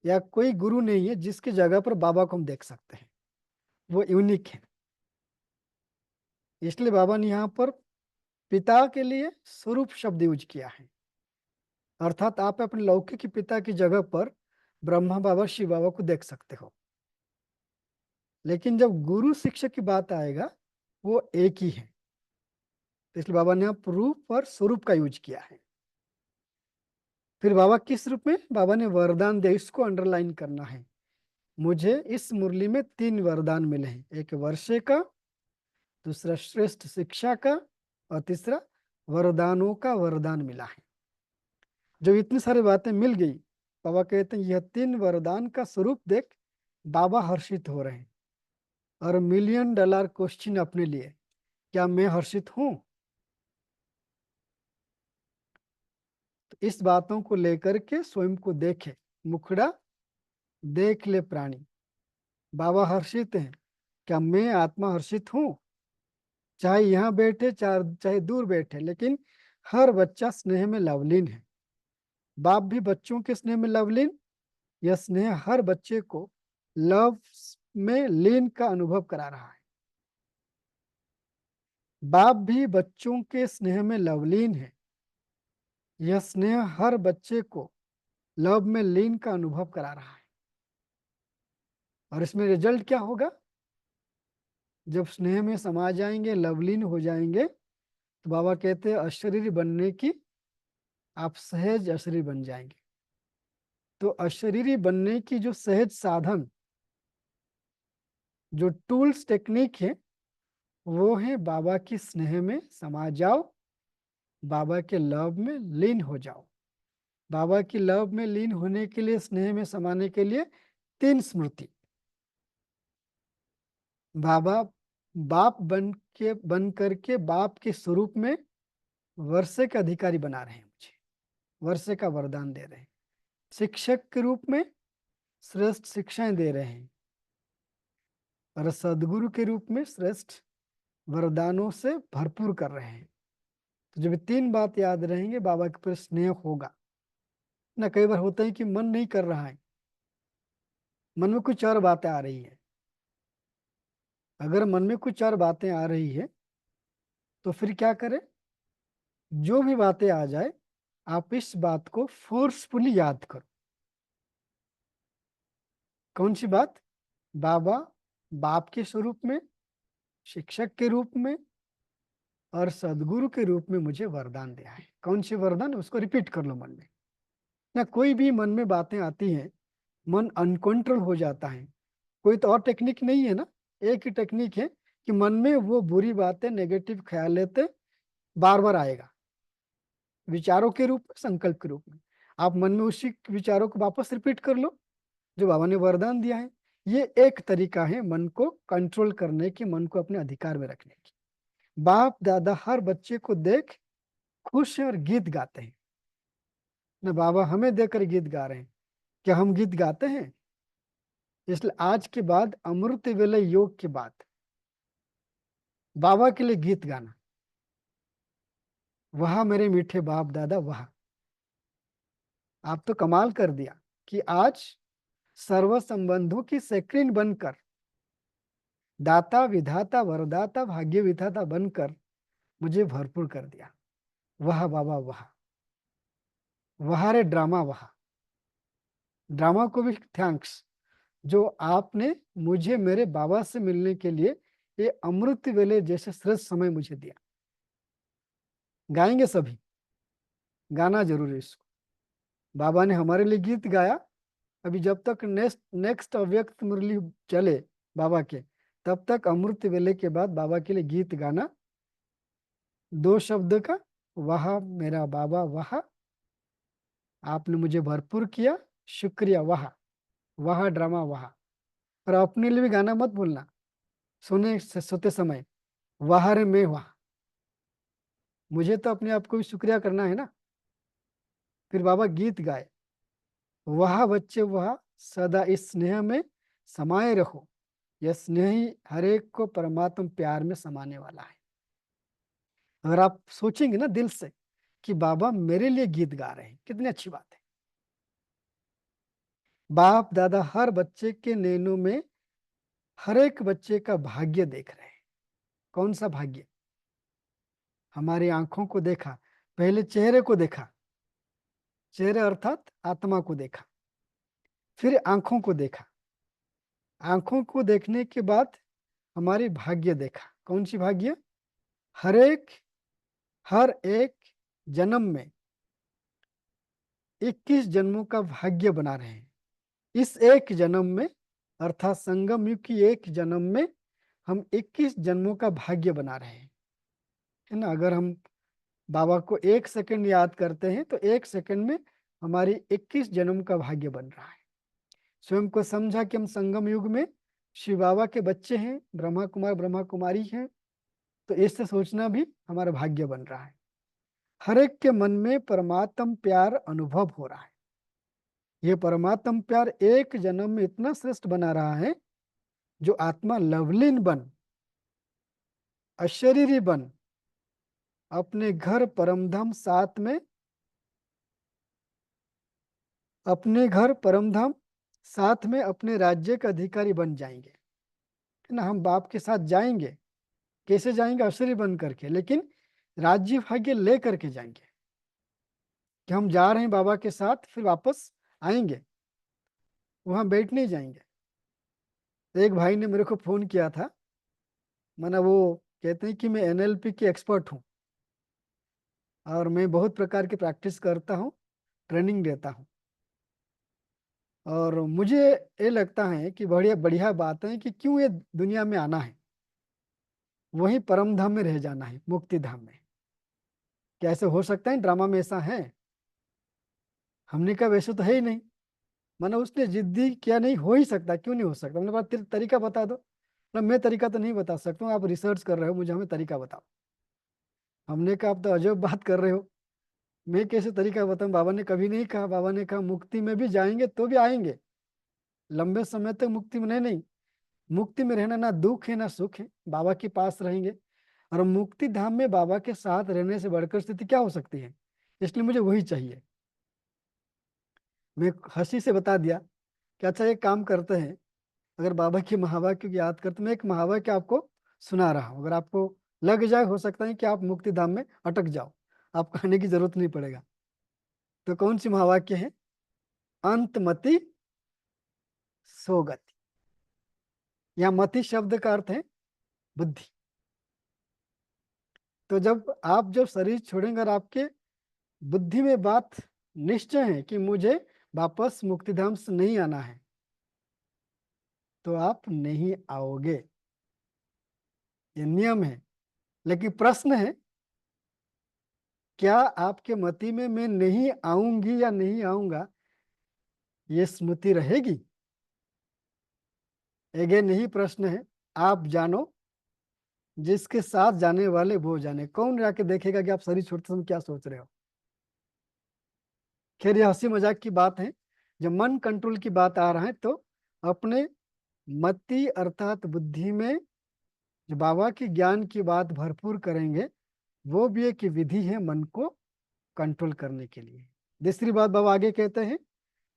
या कोई गुरु नहीं है जिसकी जगह पर बाबा को हम देख सकते हैं। वो यूनिक है। इसलिए बाबा ने यहाँ पर पिता के लिए स्वरूप शब्द यूज किया है। अर्थात आप अपने लौकिक पिता की जगह पर ब्रह्मा बाबा, शिव बाबा को देख सकते हो। लेकिन जब गुरु शिक्षक की बात आएगा, वो एक ही है। तो इसलिए बाबा ने यहाँ रूप और स्वरूप का यूज किया है। फिर बाबा किस रूप में, बाबा ने वरदान दिया, इसको अंडरलाइन करना है। मुझे इस मुरली में 3 वरदान मिले हैं, एक वर्षे का, दूसरा श्रेष्ठ शिक्षा का, और तीसरा वरदानों का वरदान मिला है। जब इतनी सारी बातें मिल गई, बाबा कहते हैं यह 3 वरदान का स्वरूप देख बाबा हर्षित हो रहे हैं। और $1,000,000 क्वेश्चन अपने लिए, क्या मैं हर्षित हूं? तो इस बातों को लेकर के स्वयं को देखे, मुखड़ा देख ले प्राणी। बाबा हर्षित हैं, क्या मैं आत्मा हर्षित हूं? चाहे यहाँ बैठे चाहे दूर बैठे, लेकिन हर बच्चा स्नेह में लवलीन है। बाप भी बच्चों के स्नेह में लवलीन, यह स्नेह हर बच्चे को लव में लीन का अनुभव करा रहा है। बाप भी बच्चों के स्नेह में लवलीन है, यह स्नेह हर बच्चे को लव में लीन का अनुभव करा रहा है। और इसमें रिजल्ट क्या होगा? जब स्नेह में समा जाएंगे, लवलीन हो जाएंगे, तो बाबा कहते हैं अशरीरी बनने की आप सहज अशरीरी बन जाएंगे। तो अशरीरी बनने की जो सहज साधन, जो टूल्स टेक्निक है, वो है बाबा की स्नेह में समा जाओ, बाबा के लव में लीन हो जाओ। बाबा की लव में लीन होने के लिए, स्नेह में समाने के लिए 3 स्मृति। बाबा बाप बन करके बाप के स्वरूप में वर्षे के अधिकारी बना रहे हैं, मुझे वर्षे का वरदान दे रहे हैं। शिक्षक के रूप में श्रेष्ठ शिक्षाएं दे रहे हैं, और सदगुरु के रूप में श्रेष्ठ वरदानों से भरपूर कर रहे हैं। तो जब 3 बात याद रहेंगे, बाबा के प्रति स्नेह होगा ना। कई बार होता है कि मन नहीं कर रहा है, मन में कुछ और बातें आ रही है। अगर मन में कुछ और बातें आ रही है, तो फिर क्या करें? जो भी बातें आ जाए, आप इस बात को फोर्सफुली याद करो। कौन सी बात? बाबा बाप के स्वरूप में, शिक्षक के रूप में और सदगुरु के रूप में मुझे वरदान दिया है। कौन सी वरदान? उसको रिपीट कर लो मन में ना। कोई भी मन में बातें आती हैं, मन अनकंट्रोल हो जाता है। कोई तो और टेक्निक नहीं है ना, एक ही टेक्निक है कि मन में वो बुरी बातें, नेगेटिव ख्याल लेते बार बार आएगा, विचारों के रूप में, संकल्प के रूप में। आप मन में उसी विचारों को वापस रिपीट कर लो जो बाबा ने वरदान दिया है। ये एक तरीका है मन को कंट्रोल करने की, मन को अपने अधिकार में रखने की। बाप दादा हर बच्चे को देख खुश हैं और गीत गाते हैं ना। बाबा हमें देकर गीत गा रहे हैं। क्या हम गीत गाते हैं? इसलिए आज के बाद, अमृत वेले योग के बाद, बाबा के लिए गीत गाना। वहां मेरे मीठे बाप दादा, वहां आप तो कमाल कर दिया कि आज सर्व संबंधों की सेक्रेन बनकर, दाता विधाता वरदाता भाग्य विधाता बनकर मुझे भरपूर कर दिया। वाह बाबा वाह, वाह रे ड्रामा वाह। ड्रामा को भी थैंक्स, जो आपने मुझे मेरे बाबा से मिलने के लिए ये अमृत वेले जैसे श्रेष्ठ समय मुझे दिया। गाएंगे सभी, गाना जरूर है इसको। बाबा ने हमारे लिए गीत गाया। अभी जब तक नेक्स्ट नेक्स्ट अव्यक्त मुरली चले बाबा के, तब तक अमृत वेले के बाद बाबा के लिए गीत गाना। 2 शब्द का, वाह मेरा बाबा वाह, आपने मुझे भरपूर किया, शुक्रिया वाह। वाह ड्रामा वाह। और अपने लिए भी गाना मत भूलना, सोते समय, वाह रे मैं वाह। मुझे तो अपने आप को भी शुक्रिया करना है ना। फिर बाबा गीत गाए, वाह बच्चे वाह, सदा इस स्नेह में समाये रहो। यह स्नेह ही हर एक को परमात्मा प्यार में समाने वाला है। अगर आप सोचेंगे ना दिल से कि बाबा मेरे लिए गीत गा रहे हैं, कितनी अच्छी बात है। बाप दादा हर बच्चे के नैनों में हर एक बच्चे का भाग्य देख रहे हैं। कौन सा भाग्य? हमारी आंखों को देखा, पहले चेहरे को देखा, चेहरे अर्थात आत्मा को देखा, फिर आंखों को देखा, आंखों को देखने के बाद हमारी भाग्य देखा। कौन सी भाग्य? हर एक जन्म में 21 जन्मों का भाग्य बना रहे हैं। इस एक जन्म में, अर्थात संगम युग की एक जन्म में हम 21 जन्मों का भाग्य बना रहे हैं, है ना। अगर हम बाबा को 1 सेकंड याद करते हैं तो 1 सेकंड में हमारी 21 जन्म का भाग्य बन रहा है। स्वयं को समझा कि हम संगम युग में शिव बाबा के बच्चे हैं, ब्रह्मा कुमार ब्रह्मा कुमारी हैं, तो इससे सोचना भी हमारा भाग्य बन रहा है। हर एक के मन में परमात्म प्यार अनुभव हो रहा है। ये परमात्म प्यार एक जन्म में इतना श्रेष्ठ बना रहा है, जो आत्मा लवलीन बन, अशरीरी बन, अपने घर परमधाम साथ में, अपने घर परमधाम साथ में अपने राज्य के अधिकारी बन जाएंगे, है ना। हम बाप के साथ जाएंगे, कैसे जाएंगे? अशरीरी बन करके, लेकिन राज्य भाग्य ले करके जाएंगे कि हम जा रहे हैं बाबा के साथ, फिर वापस आएंगे, वहां बैठ नहीं जाएंगे। एक भाई ने मेरे को फोन किया था, माना वो कहते हैं कि मैं एनएलपी की एक्सपर्ट हूँ और मैं बहुत प्रकार की प्रैक्टिस करता हूँ, ट्रेनिंग देता हूँ, और मुझे ये लगता है कि बढ़िया बढ़िया बात है कि क्यों ये दुनिया में आना है, वहीं परम धाम में रह जाना है, मुक्ति धाम में। कैसे हो सकता है? ड्रामा में ऐसा है? हमने कहा वैसे तो है ही नहीं। माना उसने जिद्दी किया, नहीं हो ही सकता, क्यों नहीं हो सकता? हमने बात तरीका बता दो ना। मैं तरीका तो नहीं बता सकता हूँ, आप रिसर्च कर रहे हो, मुझे हमें तरीका बताओ। हमने कहा आप तो अजब बात कर रहे हो, मैं कैसे तरीका बताऊं? बाबा ने कभी नहीं कहा। बाबा ने कहा मुक्ति में भी जाएंगे तो भी आएंगे, लंबे समय तक मुक्ति में नहीं। मुक्ति में रहना ना दुख है ना सुख है, बाबा के पास रहेंगे। और मुक्ति धाम में बाबा के साथ रहने से बढ़कर स्थिति क्या हो सकती है? इसलिए मुझे वही चाहिए। मैं हंसी से बता दिया कि अच्छा एक काम करते हैं, अगर बाबा की महावाक्य की याद करते, मैं एक महावाक्य आपको सुना रहा हूँ, अगर आपको लग जाए, हो सकता है कि आप मुक्ति धाम में अटक जाओ, आपको आने की जरूरत नहीं पड़ेगा। तो कौन सी महावाक्य है? अंतमति सोगति। यहाँ मति शब्द का अर्थ है बुद्धि। तो जब शरीर छोड़ेंगे और आपके बुद्धि में बात निश्चय है कि मुझे वापस मुक्तिधाम से नहीं आना है, तो आप नहीं आओगे, ये नियम है। लेकिन प्रश्न है, क्या आपके मति में मैं नहीं आऊंगी या नहीं आऊंगा, ये स्मृति रहेगी? अगेन यही प्रश्न है। आप जानो, जिसके साथ जाने वाले वो जाने। कौन जाके देखेगा कि आप शरीर छोड़ते समय क्या सोच रहे हो? खैर ये हंसी मजाक की बात है। जब मन कंट्रोल की बात आ रहा है, तो अपने मति अर्थात बुद्धि में जो बाबा की ज्ञान की बात भरपूर करेंगे, वो भी एक विधि है मन को कंट्रोल करने के लिए। दूसरी बात बाबा आगे कहते हैं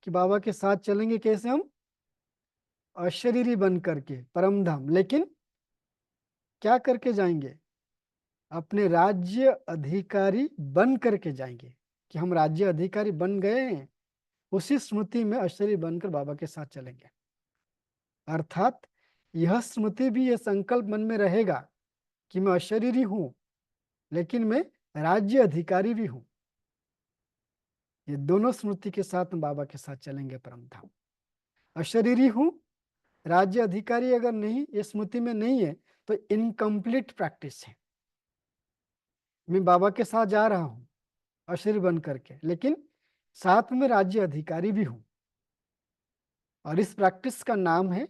कि बाबा के साथ चलेंगे कैसे? हम अशरीरी बन करके परम धाम, लेकिन क्या करके जाएंगे? अपने राज्य अधिकारी बन करके जाएंगे, कि हम राज्य अधिकारी बन गए हैं, उसी स्मृति में अशरीरी बनकर बाबा के साथ चलेंगे। अर्थात यह स्मृति भी, यह संकल्प मन में रहेगा कि मैं अशरीरी हूं, लेकिन मैं राज्य अधिकारी भी हूं। ये दोनों स्मृति के साथ हम बाबा के साथ चलेंगे परम धाम। अशरीरी हूं, राज्य अधिकारी अगर नहीं, ये स्मृति में नहीं है, तो इनकम्प्लीट प्रैक्टिस है। मैं बाबा के साथ जा रहा हूं अशरीर बन करके, लेकिन साथ में राज्य अधिकारी भी हूं। और इस प्रैक्टिस का नाम है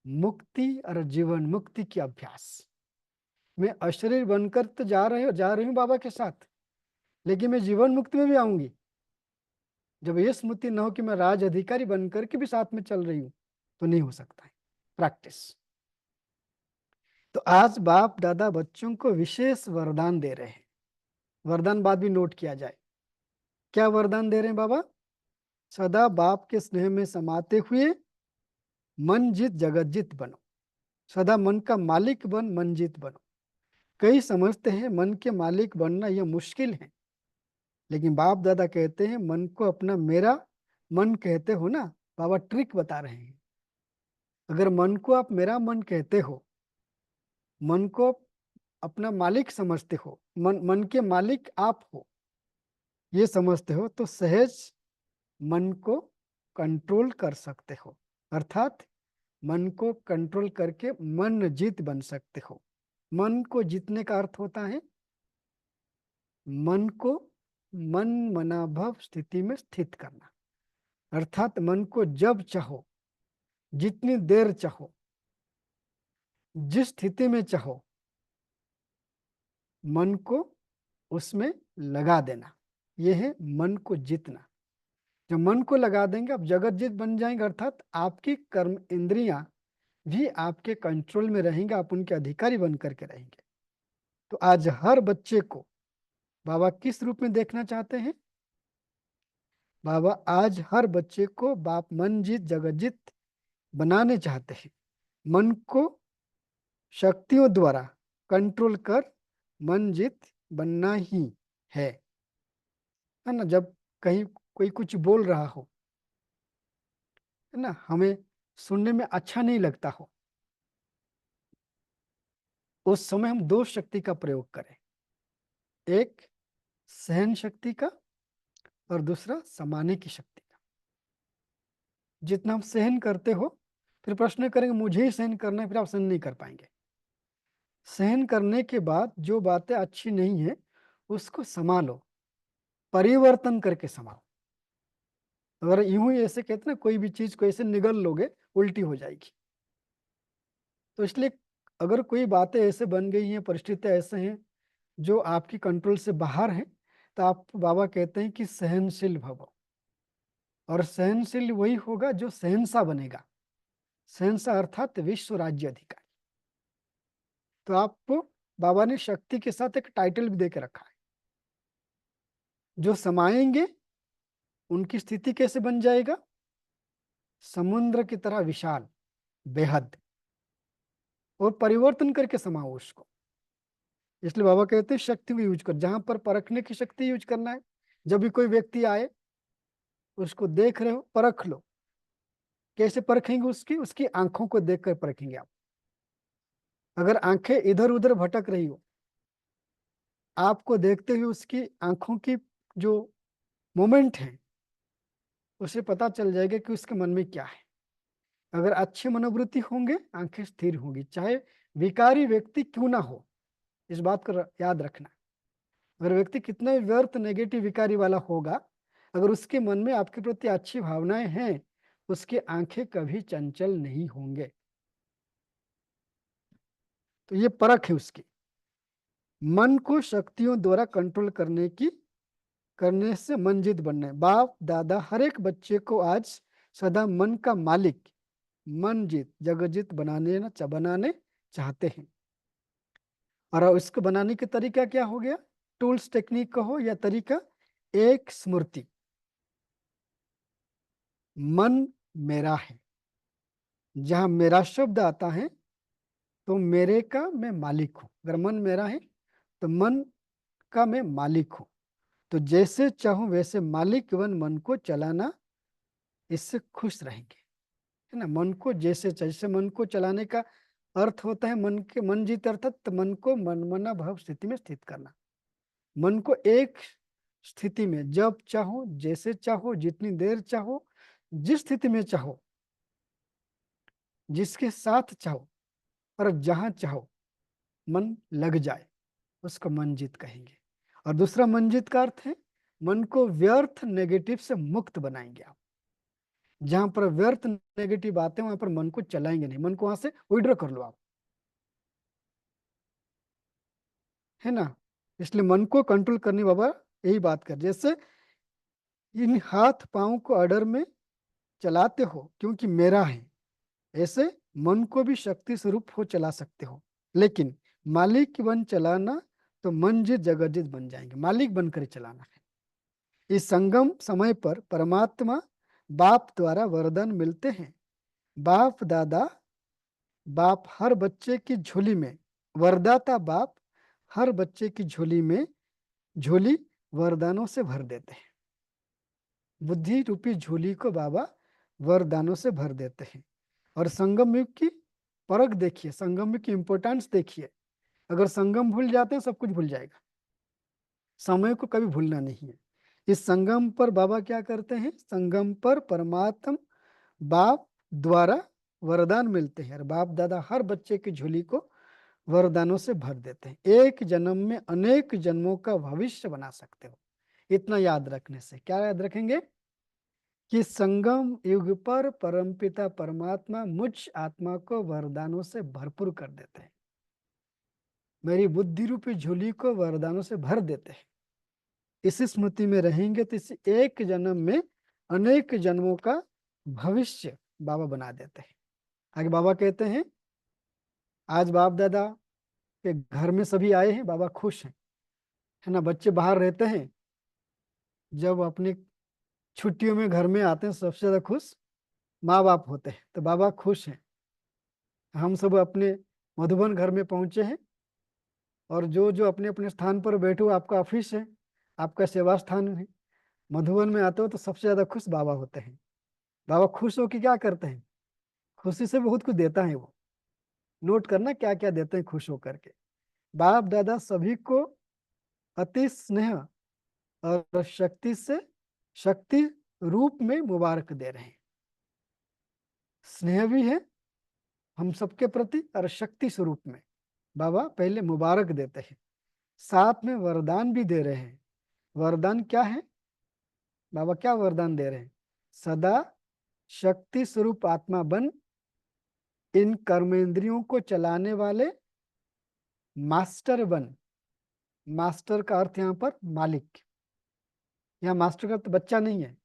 मुक्ति और जीवन मुक्ति की अभ्यास। मैं अशरीर बनकर तो जा रही हूँ बाबा के साथ, लेकिन मैं जीवन मुक्ति में भी आऊंगी जब ये स्मृति न हो कि मैं राज अधिकारी बनकर के भी साथ में चल रही हूँ, तो नहीं हो सकता है प्रैक्टिस। तो आज बाप दादा बच्चों को विशेष वरदान दे रहे हैं। वरदान बाद भी नोट किया जाए। क्या वरदान दे रहे हैं बाबा? सदा बाप के स्नेह में समाते हुए मन जीत जगत जीत बनो। सदा मन का मालिक बन, मन जीत बनो। कई समझते हैं मन के मालिक बनना यह मुश्किल है, लेकिन बाप दादा कहते हैं मन को अपना मेरा मन कहते हो ना, बाबा ट्रिक बता रहे हैं। अगर मन को आप मेरा मन कहते हो, मन को अपना मालिक समझते हो, मन के मालिक आप हो, ये समझते हो, तो सहज मन को कंट्रोल कर सकते हो, अर्थात मन को कंट्रोल करके मन जीत बन सकते हो। मन को जीतने का अर्थ होता है मन को मन मनाभव स्थिति में स्थित करना, अर्थात मन को जब चाहो, जितनी देर चाहो, जिस स्थिति में चाहो, मन को उसमें लगा देना, यह है मन को जीतना। जब मन को लगा देंगे आप जगत जीत बन जाएंगे, अर्थात आपकी कर्म इंद्रियां भी आपके कंट्रोल में रहेंगे, आप उनके अधिकारी बन करके रहेंगे। तो आज हर बच्चे को बाबा किस रूप में देखना चाहते हैं? बाबा आज हर बच्चे को बाप मन जीत जगत जीत बनाने चाहते हैं। मन को शक्तियों द्वारा कंट्रोल कर मन जीत बनना ही है ना। जब कहीं कोई कुछ बोल रहा हो, है ना, हमें सुनने में अच्छा नहीं लगता हो, उस समय हम दो शक्ति का प्रयोग करें, एक सहन शक्ति का और दूसरा समाने की शक्ति का। जितना हम सहन करते हो, फिर प्रश्न करेंगे मुझे ही सहन करना है, फिर आप सहन नहीं कर पाएंगे। सहन करने के बाद जो बातें अच्छी नहीं है उसको संभालो, परिवर्तन करके संभालो। अगर यूं ही ऐसे कहते ना, कोई भी चीज को ऐसे निगल लोगे उल्टी हो जाएगी। तो इसलिए अगर कोई बातें ऐसे बन गई हैं, परिस्थितियां ऐसे हैं जो आपकी कंट्रोल से बाहर हैं, तो आप बाबा कहते हैं कि सहनशील भव। और सहनशील वही होगा जो सहनसा बनेगा। सहनसा अर्थात विश्व राज्य अधिकारी। तो आपको बाबा ने शक्ति के साथ एक टाइटल भी दे के रखा है। जो समाएंगे उनकी स्थिति कैसे बन जाएगा? समुद्र की तरह विशाल, बेहद, और परिवर्तन करके समाओ उसको। इसलिए बाबा कहते हैं शक्ति को यूज कर, जहां पर परखने की शक्ति यूज करना है। जब भी कोई व्यक्ति आए, उसको देख रहे हो, परख लो। कैसे परखेंगे? उसकी आंखों को देखकर परखेंगे आप। अगर आंखें इधर उधर भटक रही हो, आपको देखते हुए उसकी आंखों की जो मोमेंट है, उसे पता चल जाएगा कि उसके मन में क्या है। अगर अच्छी मनोवृत्ति होंगे, आंखें स्थिर होंगी, चाहे विकारी व्यक्ति क्यों ना हो। इस बात को याद रखना। अगर व्यक्ति कितना भी व्यर्थ नेगेटिव विकारी वाला होगा, अगर उसके मन में आपके प्रति अच्छी भावनाएं हैं, उसकी आंखें कभी चंचल नहीं होंगे। तो ये परख है उसकी। मन को शक्तियों द्वारा कंट्रोल करने से मन जीत बनना है। बाप दादा हर एक बच्चे को आज सदा मन का मालिक, मन जीत जगजीत बनाने चाहते हैं। और इसको बनाने का तरीका क्या हो गया? टूल्स, टेक्निक कहो या तरीका, एक स्मृति। मन मेरा है, जहां मेरा शब्द आता है तो मेरे का मैं मालिक हूं। अगर मन मेरा है तो मन का मैं मालिक हूं। तो जैसे चाहूं वैसे मालिक बन मन को चलाना, इससे खुश रहेंगे, है ना। मन को जैसे मन को चलाने का अर्थ होता है मन जीत, अर्थात मन को मनमना भाव स्थिति में स्थित करना। मन को एक स्थिति में जब चाहो, जैसे चाहो, जितनी देर चाहो, जिस स्थिति में चाहो, जिसके साथ चाहो और जहां चाहो मन लग जाए, उसको मनजीत कहेंगे। और दूसरा मनजीत का अर्थ है मन को व्यर्थ नेगेटिव से मुक्त बनाएंगे आप। जहां पर व्यर्थ नेगेटिव बातें, वहां पर मन को चलाएंगे नहीं, मन को वहां से विड्रॉ कर लो आप, है ना। इसलिए मन को कंट्रोल करने बाबा यही बात कर, जैसे इन हाथ पांव को ऑर्डर में चलाते हो क्योंकि मेरा है, ऐसे मन को भी शक्ति स्वरूप हो चला सकते हो। लेकिन मालिक बन चलाना तो मन जीत जगत जीत बन जाएंगे, मालिक बनकर चलाना है। इस संगम समय पर परमात्मा बाप द्वारा वरदान मिलते हैं। बाप दादा, बाप हर बच्चे की झोली में, वरदाता बाप हर बच्चे की झोली वरदानों से भर देते हैं। बुद्धि रूपी झोली को बाबा वरदानों से भर देते हैं। और संगम युग की परख देखिए, संगम युग की इंपॉर्टेंस देखिए। अगर संगम भूल जाते हैं सब कुछ भूल जाएगा। समय को कभी भूलना नहीं है। इस संगम पर बाबा क्या करते हैं, संगम पर परमात्मा बाप द्वारा वरदान मिलते हैं और बाप दादा हर बच्चे की झोली को वरदानों से भर देते हैं। एक जन्म में अनेक जन्मों का भविष्य बना सकते हो। इतना याद रखने से क्या याद रखेंगे कि संगम युग पर परमपिता परमात्मा मुझ आत्मा को वरदानों से भरपूर कर देते हैं, मेरी बुद्धि रूपी झोली को वरदानों से भर देते हैं। इसी स्मृति में रहेंगे तो इस एक जन्म में अनेक जन्मों का भविष्य बाबा बना देते हैं। आगे बाबा कहते हैं, आज बाप दादा के घर में सभी आए हैं, बाबा खुश हैं, है ना। बच्चे बाहर रहते हैं, जब अपनी छुट्टियों में घर में आते हैं सबसे ज्यादा खुश माँ बाप होते हैं, तो बाबा खुश हैं। हम सब अपने मधुबन घर में पहुंचे हैं और जो जो अपने अपने स्थान पर बैठे हो, आपका ऑफिस है, आपका सेवा स्थान है, मधुबन में आते हो तो सबसे ज्यादा खुश बाबा होते हैं। बाबा खुश हो कि क्या करते हैं, खुशी से बहुत कुछ देता है वो। नोट करना क्या क्या देते हैं खुश होकर के। बाप दादा सभी को अति स्नेह और शक्ति से शक्ति रूप में मुबारक दे रहे हैं। स्नेह भी है हम सबके प्रति और शक्ति स्वरूप में बाबा पहले मुबारक देते हैं, साथ में वरदान भी दे रहे हैं। वरदान क्या है, बाबा क्या वरदान दे रहे हैं, सदा शक्ति स्वरूप आत्मा बन इन कर्मेंद्रियों को चलाने वाले मास्टर बन। मास्टर का अर्थ यहाँ पर मालिक, यहाँ मास्टर का अर्थ बच्चा नहीं है,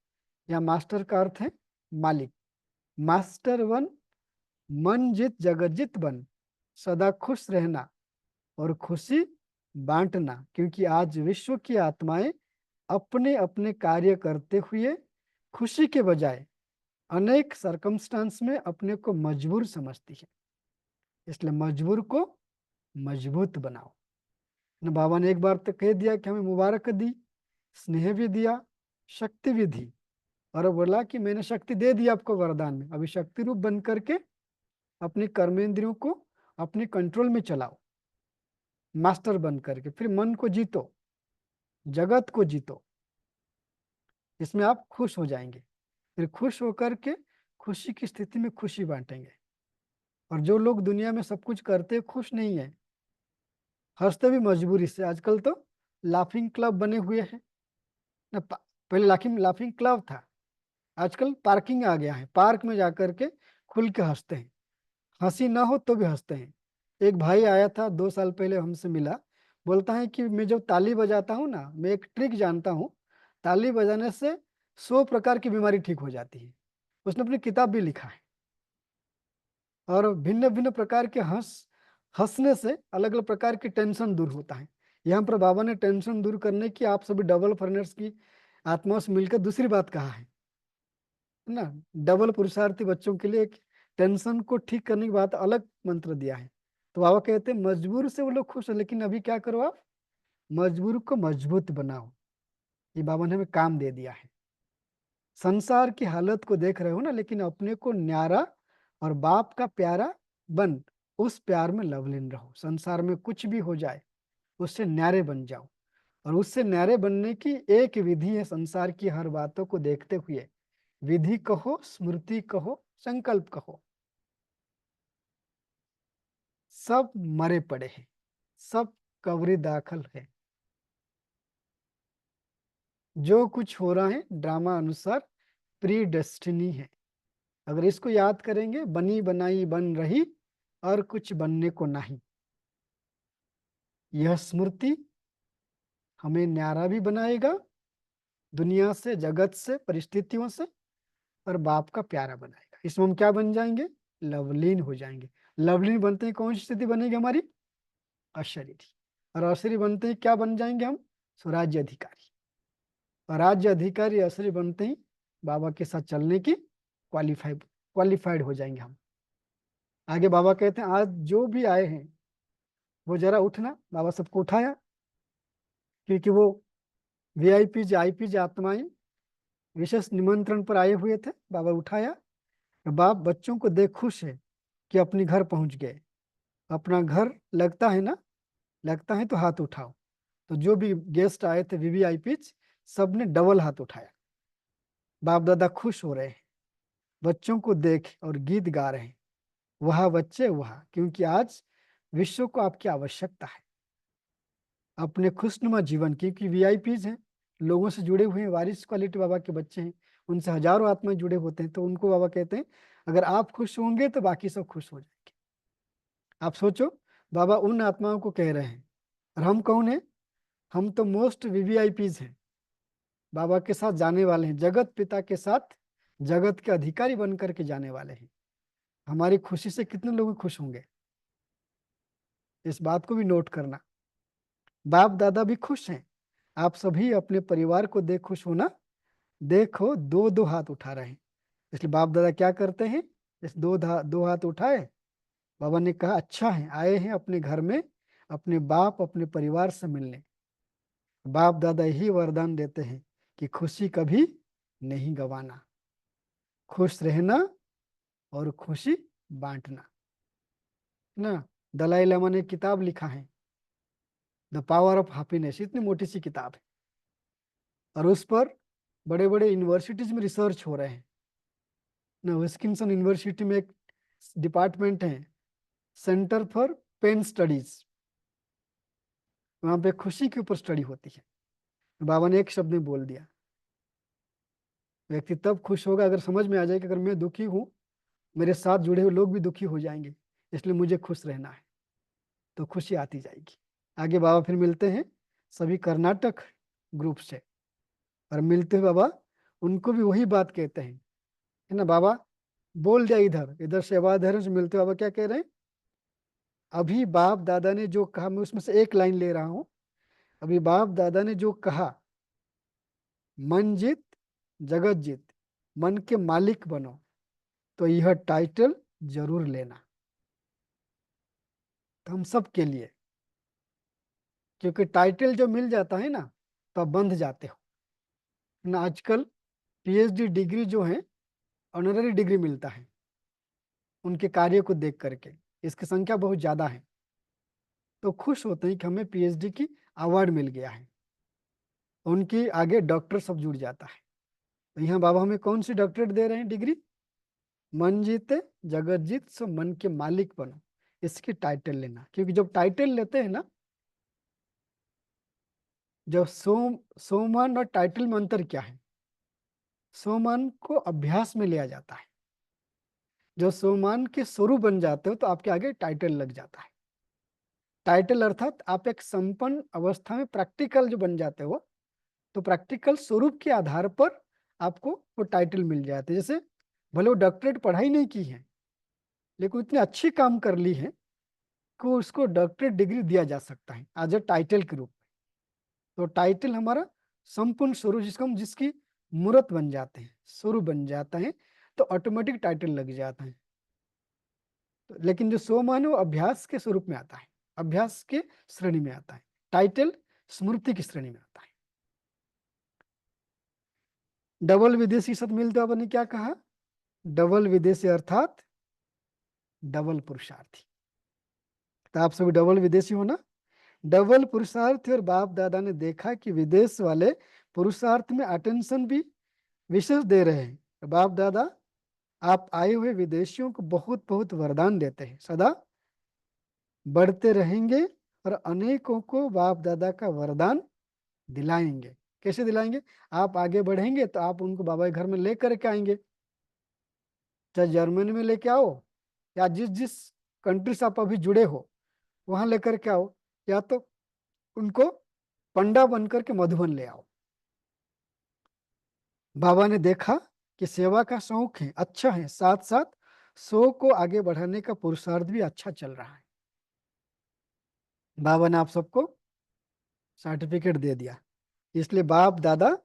यहाँ मास्टर का अर्थ है मालिक। मास्टर बन, मन जित जगत जित बन, सदा खुश रहना और खुशी बांटना, क्योंकि आज विश्व की आत्माएं अपने अपने कार्य करते हुए खुशी के बजाय अनेक सरकमस्टांस में अपने को मजबूर समझती है। इसलिए मजबूर को मजबूत बनाओ। न बाबा ने एक बार तो कह दिया कि हमें मुबारक दी, स्नेह भी दिया, शक्ति भी दी, और बोला कि मैंने शक्ति दे दी आपको वरदान में, अभी शक्ति रूप बन करके अपने कर्मेंद्रियों को अपने कंट्रोल में चलाओ, मास्टर बन करके। फिर मन को जीतो, जगत को जीतो, इसमें आप खुश हो जाएंगे। फिर खुश होकर के खुशी की स्थिति में खुशी बांटेंगे। और जो लोग दुनिया में सब कुछ करते खुश नहीं है, हंसते भी मजबूरी से। आजकल तो लाफिंग क्लब बने हुए हैं ना, पहले लाफिंग लाफिंग क्लब था, आजकल पार्किंग आ गया है, पार्क में जाकर के खुल के हंसते हैं, हंसी ना हो तो भी हंसते हैं। एक भाई आया था 2 साल पहले, हमसे मिला, बोलता है कि मैं जब ताली बजाता हूँ ना, मैं एक ट्रिक जानता हूँ, ताली बजाने से 100 प्रकार की बीमारी ठीक हो जाती है। उसने अपनी किताब भी लिखा है। और भिन्न भिन्न प्रकार के हंसने से अलग अलग प्रकार की टेंशन दूर होता है। यहाँ पर बाबा ने टेंशन दूर करने की आप सभी डबल फर्नर्स की आत्मा से मिलकर दूसरी बात कहा है ना। डबल पुरुषार्थी बच्चों के लिए एक टेंशन को ठीक करने की बात अलग मंत्र दिया है। तो बाबा कहते हैं मजबूर से वो लोग खुश है, लेकिन अभी क्या करो आप, मजबूर को मजबूत बनाओ। ये बाबा ने हमें काम दे दिया है। संसार की हालत को देख रहे हो ना, लेकिन अपने को न्यारा और बाप का प्यारा बन उस प्यार में लवलीन रहो। संसार में कुछ भी हो जाए उससे न्यारे बन जाओ। और उससे न्यारे बनने की एक विधि है, संसार की हर बातों को देखते हुए विधि कहो, स्मृति कहो, संकल्प कहो, सब मरे पड़े हैं, सब कब्री दाखिल है। जो कुछ हो रहा है ड्रामा अनुसार प्री डेस्टिनी है। अगर इसको याद करेंगे, बनी बनाई बन रही और कुछ बनने को नहीं। यह स्मृति हमें न्यारा भी बनाएगा दुनिया से, जगत से, परिस्थितियों से, और बाप का प्यारा बनाएगा। इसमें हम क्या बन जाएंगे, लवलीन हो जाएंगे। लवलीन बनते ही कौन सी स्थिति बनेगी हमारी, अशरीरी। और अशरीरी बनते ही क्या बन जाएंगे हम, स्वराज्य अधिकारी। और राज्य अधिकारी अशरीरी बनते ही बाबा के साथ चलने की क्वालिफाइड हो जाएंगे हम। आगे बाबा कहते हैं आज जो भी आए हैं वो जरा उठना। बाबा सबको उठाया, क्योंकि वो वीआईपी आईपी आत्माएं विशेष निमंत्रण पर आए हुए थे। बाबा उठाया, बाप बच्चों को देख खुश है कि अपने घर पहुंच गए। अपना घर लगता है ना, लगता है तो हाथ उठाओ। तो जो भी गेस्ट आए थे वीवीआईपी सबने डबल हाथ उठाया। बाप दादा खुश हो रहे हैं, बच्चों को देख और गीत गा रहे हैं, वह बच्चे वह, क्योंकि आज विश्व को आपकी आवश्यकता है। अपने खुशनुमा जीवन, क्योंकि वीआईपीज हैं, लोगों से जुड़े हुए हैं, वारिस क्वालिटी बाबा के बच्चे हैं, उनसे हजारों आत्माएं जुड़े होते हैं, तो उनको बाबा कहते हैं अगर आप खुश होंगे तो बाकी सब खुश हो जाएंगे। आप सोचो, बाबा उन आत्माओं को कह रहे हैं, और हम कौन है? हम तो मोस्ट वीवीआईपीज हैं, बाबा के साथ जाने वाले हैं, जगत पिता के साथ जगत के अधिकारी बन करके जाने वाले हैं। हमारी खुशी से कितने लोग खुश होंगे, इस बात को भी नोट करना। बाप दादा भी खुश हैं, आप सभी अपने परिवार को देख खुश होना। देखो, दो दो हाथ उठा रहे हैं, इसलिए बाप दादा क्या करते हैं? इस दो हाथ उठाए, बाबा ने कहा अच्छा है, आए हैं अपने घर में अपने बाप अपने परिवार से मिलने। बाप दादा यही वरदान देते हैं कि खुशी कभी नहीं गंवाना, खुश रहना और खुशी बांटना ना। दलाई लामा ने किताब लिखा है, द पावर ऑफ हैप्पीनेस, इतनी मोटी सी किताब है, और उस पर बड़े बड़े यूनिवर्सिटीज में रिसर्च हो रहे हैं ना। विस्किंसन यूनिवर्सिटी में एक डिपार्टमेंट है, सेंटर फॉर पेन स्टडीज, वहां पे खुशी के ऊपर स्टडी होती है। बाबा ने एक शब्द में बोल दिया, व्यक्ति तब खुश होगा अगर समझ में आ जाए कि अगर मैं दुखी हूं, मेरे साथ जुड़े हुए लोग भी दुखी हो जाएंगे, इसलिए मुझे खुश रहना है, तो खुशी आती जाएगी। आगे बाबा फिर मिलते हैं सभी कर्नाटक ग्रुप से, और मिलते हुए बाबा उनको भी वही बात कहते हैं, है ना। बाबा बोल दिया, इधर इधर सेवाधारण से मिलते हुए बाबा क्या कह रहे हैं? अभी बाप दादा ने जो कहा, मैं उसमें से एक लाइन ले रहा हूं। अभी बाप दादा ने जो कहा, मन जीत जगत जीत, मन के मालिक बनो, तो यह टाइटल जरूर लेना। तो हम सब के लिए, क्योंकि टाइटल जो मिल जाता है ना, तो आप बंध जाते हो ना। आजकल पीएचडी डिग्री जो है, ऑनररी डिग्री मिलता है उनके कार्य को देख करके, इसकी संख्या बहुत ज्यादा है, तो खुश होते हैं कि हमें पीएचडी की अवार्ड मिल गया है। उनकी आगे डॉक्टर सब जुड़ जाता है। तो यहाँ बाबा हमें कौन सी डॉक्टरेट दे रहे हैं? डिग्री, मन जीते जगत जीत सो मन के मालिक बनो, इसकी टाइटल लेना। क्योंकि जब टाइटल लेते हैं ना, जब सोमान और टाइटल में अंतर क्या है? सोमान को अभ्यास में लिया जाता है, जो सोमान के स्वरूप बन जाते हो तो आपके आगे टाइटल लग जाता है। टाइटल अर्थात आप एक संपन्न अवस्था में प्रैक्टिकल जो बन जाते हो, तो प्रैक्टिकल स्वरूप के आधार पर आपको वो टाइटल मिल जाते हैं। जैसे भले वो डॉक्टरेट पढ़ाई नहीं की है, लेकिन इतनी अच्छी काम कर ली है कि उसको डॉक्टरेट डिग्री दिया जा सकता है एज अ टाइटल के रूप में। तो टाइटल हमारा संपूर्ण स्वरूप, जिसको हम जिसकी मूर्त बन जाते हैं, स्वरूप बन जाता है, तो ऑटोमेटिक टाइटल लग जाता है। तो लेकिन जो सोमान है वो अभ्यास के स्वरूप में आता है, अभ्यास के श्रेणी में आता है, टाइटल स्मृति की श्रेणी में आता है। डबल विदेशी शब्द मिलते हो, आपने क्या कहा? डबल विदेशी अर्थात डबल पुरुषार्थी। तो आप सभी डबल विदेशी हो ना, डबल पुरुषार्थी। और बाप दादा ने देखा कि विदेश वाले पुरुषार्थ में अटेंशन भी विशेष दे रहे हैं। तो बाप दादा आप आए हुए विदेशियों को बहुत बहुत वरदान देते हैं, सदा बढ़ते रहेंगे और अनेकों को बाप दादा का वरदान दिलाएंगे। कैसे दिलाएंगे? आप आगे बढ़ेंगे तो आप उनको बाबा के घर में लेकर के आएंगे, चाहे जर्मनी में लेके आओ, या जिस जिस कंट्री से आप अभी जुड़े हो वहां लेकर के आओ, या तो उनको पंडा बनकर के मधुबन ले आओ। बाबा ने देखा कि सेवा का शौक है, अच्छा है, साथ साथ शो को आगे बढ़ाने का पुरुषार्थ भी अच्छा चल रहा है। बाबा ने आप सबको सर्टिफिकेट दे दिया, इसलिए बाप दादा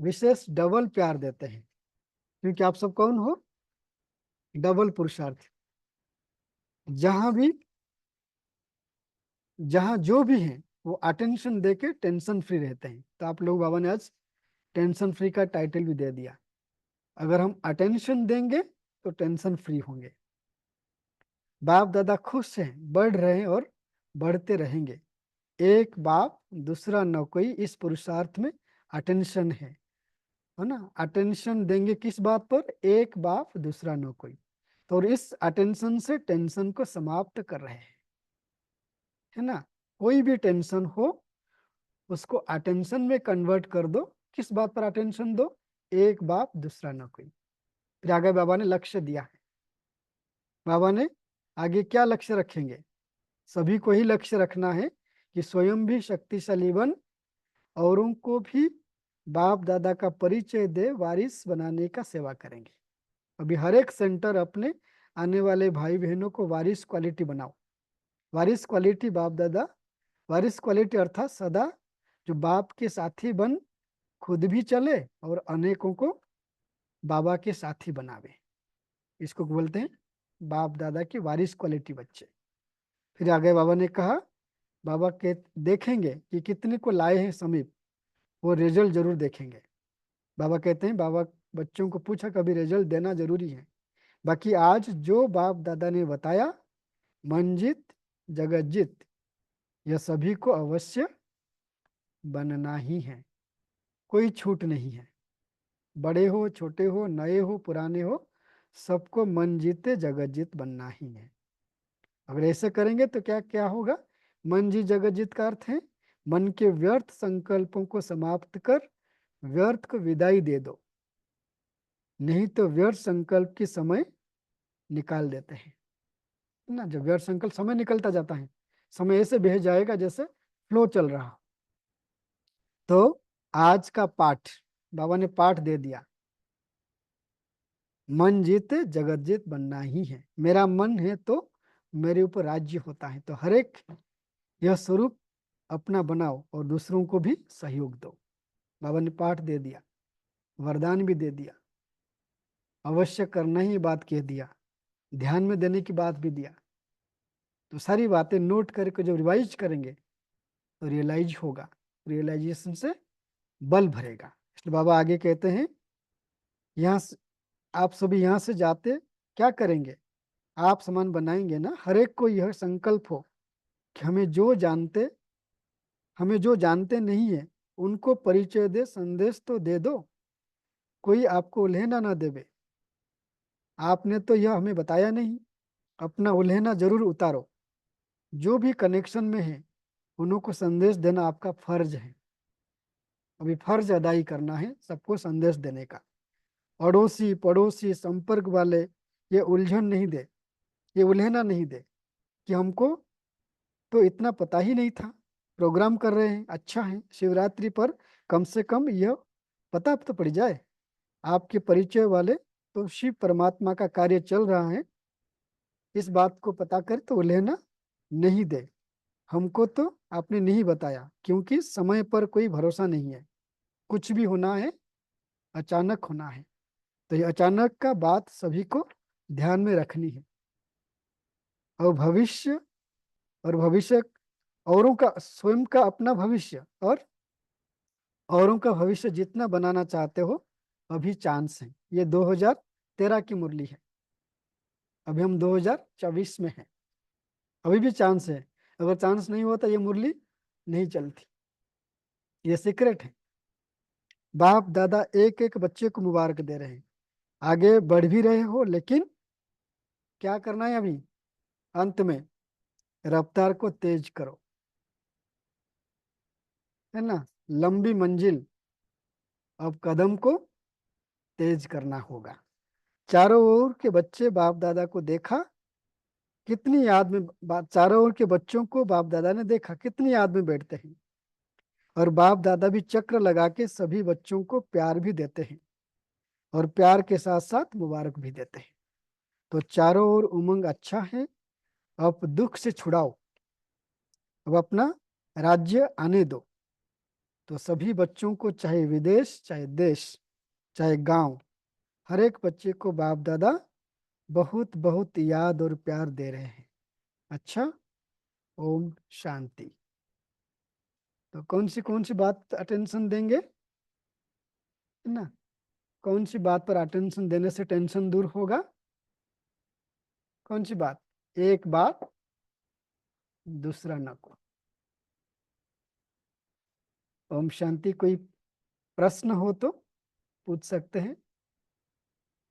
विशेष डबल प्यार देते हैं, क्योंकि आप सब कौन हो? डबल पुरुषार्थ। जहां भी, जहां जो भी है वो अटेंशन दे के टेंशन फ्री रहते हैं। तो आप लोग, बाबा ने आज टेंशन फ्री का टाइटल भी दे दिया। अगर हम अटेंशन देंगे तो टेंशन फ्री होंगे। बाप दादा खुश हैं, बढ़ रहे हैं और बढ़ते रहेंगे। एक बाप दूसरा न कोई, इस पुरुषार्थ में अटेंशन है ना। अटेंशन देंगे किस बात पर? एक बाप दूसरा न कोई। तो और इस अटेंशन से टेंशन को समाप्त कर रहे हैं, है ना। कोई भी टेंशन हो उसको अटेंशन में कन्वर्ट कर दो। किस बात पर अटेंशन दो? एक बाप दूसरा न कोई। फिर आगे बाबा ने लक्ष्य दिया है। बाबा ने आगे क्या लक्ष्य रखेंगे? सभी को ही लक्ष्य रखना है कि स्वयं भी शक्तिशाली बन, औरों को भी बाप दादा का परिचय दे, वारिस बनाने का सेवा करेंगे। अभी हर एक सेंटर अपने आने वाले भाई बहनों को वारिस क्वालिटी बनाओ। वारिस क्वालिटी बाप दादा, वारिस क्वालिटी अर्थात सदा जो बाप के साथी बन, खुद भी चले और अनेकों को बाबा के साथी बनावे। इसको बोलते हैं बाप दादा की वारिस क्वालिटी बच्चे। फिर आगे बाबा ने कहा, बाबा के देखेंगे कि कितने को लाए हैं समीप, वो रिजल्ट जरूर देखेंगे। बाबा कहते हैं, बाबा बच्चों को पूछा कभी रिजल्ट देना जरूरी है। बाकी आज जो बाप दादा ने बताया, मंजित जगत जीत, यह सभी को अवश्य बनना ही है। कोई छूट नहीं है। बड़े हो छोटे हो, नए हो पुराने हो, सबको मन जीते जगत जीत बनना ही है। अगर ऐसे करेंगे तो क्या क्या होगा? मन जी जगत जीत का अर्थ है मन के व्यर्थ संकल्पों को समाप्त कर व्यर्थ को विदाई दे दो। नहीं तो व्यर्थ संकल्प की समय निकाल देते हैं ना। जब व्यर्थ संकल्प, समय निकलता जाता है, समय ऐसे बह जाएगा जैसे फ्लो चल रहा। तो आज का पाठ, बाबा ने पाठ दे दिया, मन जीत जगत जीत बनना ही है। मेरा मन है तो मेरे ऊपर राज्य होता है। तो हर एक यह स्वरूप अपना बनाओ और दूसरों को भी सहयोग दो। बाबा ने पाठ दे दिया, वरदान भी दे दिया, अवश्य करना ही बात कह दिया, ध्यान में देने की बात भी दिया। तो सारी बातें नोट करके जब रिवाइज करेंगे तो रियलाइज होगा, रियलाइजेशन से बल भरेगा। इसलिए बाबा आगे कहते हैं, यहाँ से आप सभी यहाँ से जाते क्या करेंगे? आप समान बनाएंगे ना। हर एक को यह संकल्प हो कि हमें जो जानते नहीं है उनको परिचय दे, संदेश तो दे दो। कोई आपको उल्हेना ना देवे। आपने तो यह हमें बताया नहीं, अपना उल्हेना जरूर उतारो। जो भी कनेक्शन में है उन्हों को संदेश देना आपका फर्ज है। अभी फर्ज अदाई करना है सबको संदेश देने का। अड़ोसी पड़ोसी संपर्क वाले ये उलझन नहीं दे, ये उल्हेना नहीं दे कि हमको तो इतना पता ही नहीं था। प्रोग्राम कर रहे हैं, अच्छा है, शिवरात्रि पर कम से कम यह पता तो पड़ जाए। आपके परिचय वाले तो शिव परमात्मा का कार्य चल रहा है, इस बात को पता कर तो उल्हेना नहीं दे। हमको तो आपने नहीं बताया, क्योंकि समय पर कोई भरोसा नहीं है। कुछ भी होना है अचानक होना है। तो ये अचानक का बात सभी को ध्यान में रखनी है। और भविष्य औरों का, स्वयं का अपना भविष्य और औरों का भविष्य जितना बनाना चाहते हो, अभी चांस है। ये 2013 की मुरली है, अभी हम 2024 में हैं, अभी भी चांस है। अगर चांस नहीं होता ये मुरली नहीं चलती। ये सीक्रेट है। बाप दादा एक एक बच्चे को मुबारक दे रहे हैं। आगे बढ़ भी रहे हो, लेकिन क्या करना है अभी? अंत में रफ्तार को तेज करो, है ना। लंबी मंजिल, अब कदम को तेज करना होगा। चारों ओर के बच्चे बाप दादा को देखा, कितनी याद में चारों ओर के बच्चों को बाप दादा ने देखा, कितनी याद में बैठते हैं। और बाप दादा भी चक्र लगा के सभी बच्चों को प्यार भी देते हैं और प्यार के साथ साथ मुबारक भी देते हैं। तो चारों ओर उमंग अच्छा है। अब दुख से छुड़ाओ, अब अपना राज्य आने दो। तो सभी बच्चों को, चाहे विदेश चाहे देश चाहे गांव, हर एक बच्चे को बाप दादा बहुत बहुत याद और प्यार दे रहे हैं। अच्छा, ओम शांति। तो कौन सी बात अटेंशन देंगे, है ना। कौन सी बात पर अटेंशन देने से टेंशन दूर होगा? कौन सी बात? एक बात दूसरा न को। ओम शांति। कोई प्रश्न हो तो पूछ सकते हैं,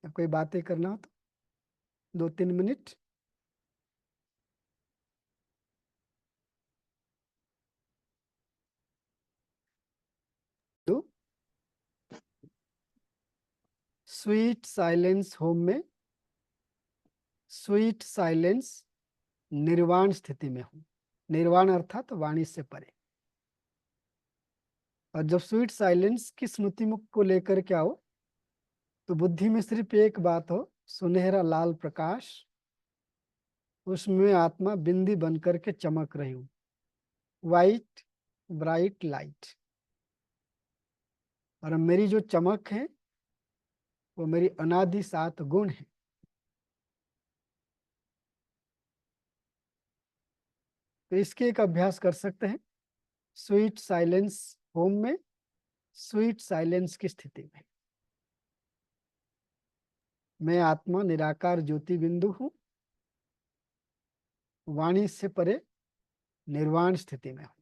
या कोई बातें करना हो तो 2-3 मिनट। तो स्वीट साइलेंस होम में, स्वीट साइलेंस निर्वाण स्थिति में हूं। निर्वाण अर्थात वाणी से परे। और जब स्वीट साइलेंस की स्मृति मुख को लेकर के आओ तो बुद्धि में सिर्फ एक बात हो, सुनहरा लाल प्रकाश, उसमें आत्मा बिंदी बन करके चमक रही हूं। White bright light. और मेरी जो चमक है वो मेरी अनादि 7 गुण है। तो इसके एक अभ्यास कर सकते हैं, स्वीट साइलेंस होम में, स्वीट साइलेंस की स्थिति में। मैं आत्मा निराकार ज्योति बिंदु हूं, वाणी से परे निर्वाण स्थिति में हूं।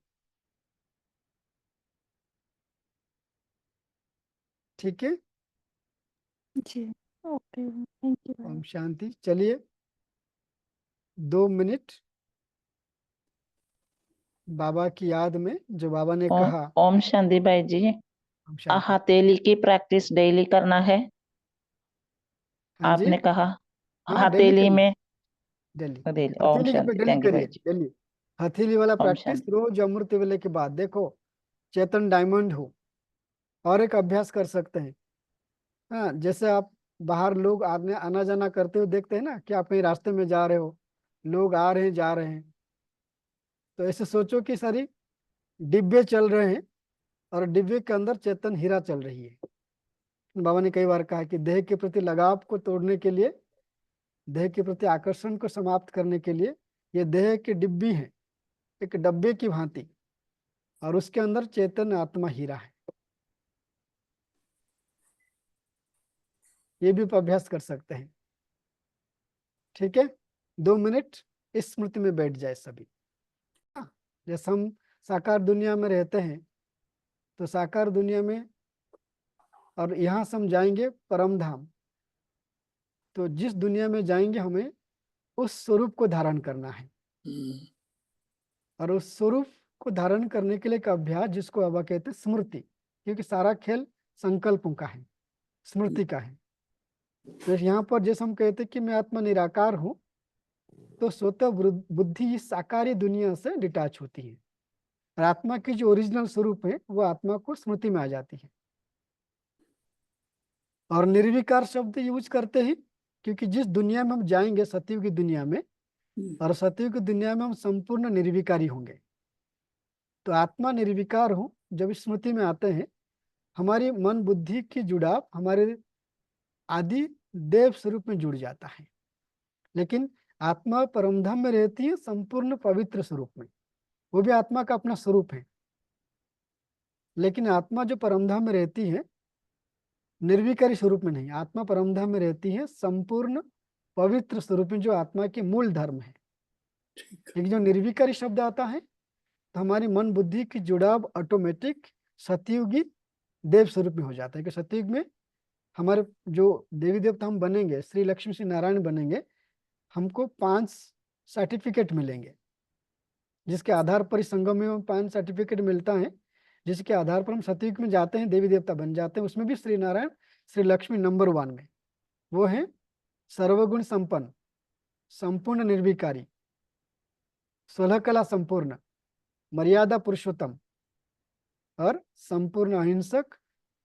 ठीक है जी। ओके, थैंक यू भाई। ओम शांति। चलिए 2 मिनट बाबा की याद में, जो बाबा ने ओम कहा। ओम शांति भाई जी, ओम शांति। हथेली की प्रैक्टिस डेली करना है हाँ जी, आपने कहा। हाँ डेली हथेली करिए, में डेली। डेली। ओम हथेली पे शांति, डेली थैंक यू भाई करिए, जी। डेली। हथेली वाला ओम प्रैक्टिस शांति। रोज अमृत वेले के बाद। देखो चेतन डायमंड हो। और एक अभ्यास कर सकते हैं, हाँ, जैसे आप बाहर लोग आने आना जाना करते हुए देखते हैं ना, कि आप कहीं रास्ते में जा रहे हो, लोग आ रहे हैं जा रहे हैं, तो ऐसे सोचो कि सारी डिब्बे चल रहे हैं और डिब्बे के अंदर चेतन हीरा चल रही है। बाबा ने कई बार कहा कि देह के प्रति लगाव को तोड़ने के लिए, देह के प्रति आकर्षण को समाप्त करने के लिए, ये देह की डिब्बी है, एक डब्बे की भांति, और उसके अंदर चेतन आत्मा हीरा है। ये भी अभ्यास कर सकते हैं। ठीक है, 2 मिनट इस स्मृति में बैठ जाए सभी। हाँ, जैसे हम साकार दुनिया में रहते हैं, तो साकार दुनिया में, और यहाँ से हम जाएंगे परम धाम, तो जिस दुनिया में जाएंगे हमें उस स्वरूप को धारण करना है। और उस स्वरूप को धारण करने के लिए एक अभ्यास, जिसको बाबा कहते हैं स्मृति, क्योंकि सारा खेल संकल्पों का है, स्मृति का है। तो यहाँ पर जैसे हम कहते हैं कि मैं आत्मा निराकार हूँ, तो स्वतः बुद्धि इस साकारी दुनिया से डिटैच होती है, और आत्मा की जो ओरिजिनल स्वरूप है वो आत्मा को स्मृति में आ जाती है। और निर्विकार शब्द यूज करते हैं, क्योंकि जिस दुनिया में हम जाएंगे, सतयुग की दुनिया में, और सतयुग की दुनिया में हम संपूर्ण निर्विकारी होंगे। तो आत्मा निर्विकार हो जब इस स्मृति में आते हैं, हमारी मन बुद्धि की जुड़ाव हमारे आदि देव स्वरूप में जुड़ जाता है। लेकिन आत्मा परमधाम में रहती है संपूर्ण पवित्र स्वरूप में, वो भी आत्मा का अपना स्वरूप है। लेकिन आत्मा जो परमधाम में रहती है निर्विकारी स्वरूप में नहीं, आत्मा परमधाम में रहती है संपूर्ण पवित्र स्वरूप में, जो आत्मा के मूल धर्म है। लेकिन जो निर्विकारी शब्द आता है, तो हमारी मन बुद्धि की जुड़ाव ऑटोमेटिक सतयुगी देव स्वरूप में हो जाता है। कि सतयुग में हमारे जो देवी देवता हम बनेंगे, श्री लक्ष्मी श्री नारायण बनेंगे, हमको 5 सर्टिफिकेट मिलेंगे, जिसके आधार पर इस संगम में 5 सर्टिफिकेट मिलता है, जिसके आधार पर हम सतयुग में जाते हैं, देवी देवता बन जाते हैं। उसमें भी श्री नारायण श्री लक्ष्मी नंबर 1 में। वो है सर्वगुण संपन्न, संपूर्ण निर्विकारी, 16 कला संपूर्ण, मर्यादा पुरुषोत्तम, और संपूर्ण अहिंसक।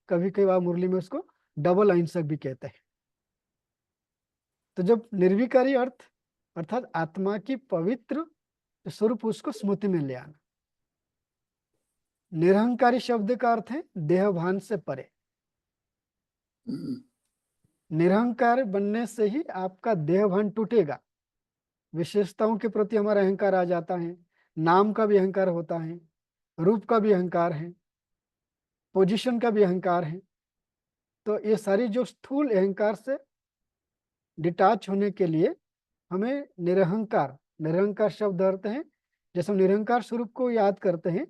कभी कभी बाबा मुरली में उसको डबल अहिंसक भी कहते हैं। तो जब निर्विकारी अर्थ अर्थात आत्मा की पवित्र स्वरूप, उसको स्मृति में ले आना। निरहंकारी शब्द का अर्थ है देहभान से परे। निरहंकार बनने से ही आपका देहभान टूटेगा। विशेषताओं के प्रति हमारा अहंकार आ जाता है, नाम का भी अहंकार होता है, रूप का भी अहंकार है, पोजीशन का भी अहंकार है। तो ये सारी जो स्थूल अहंकार से डिटैच होने के लिए हमें निरहंकार, निरहंकार शब्द अर्थ है, जैसे हम निरहंकार स्वरूप को याद करते हैं,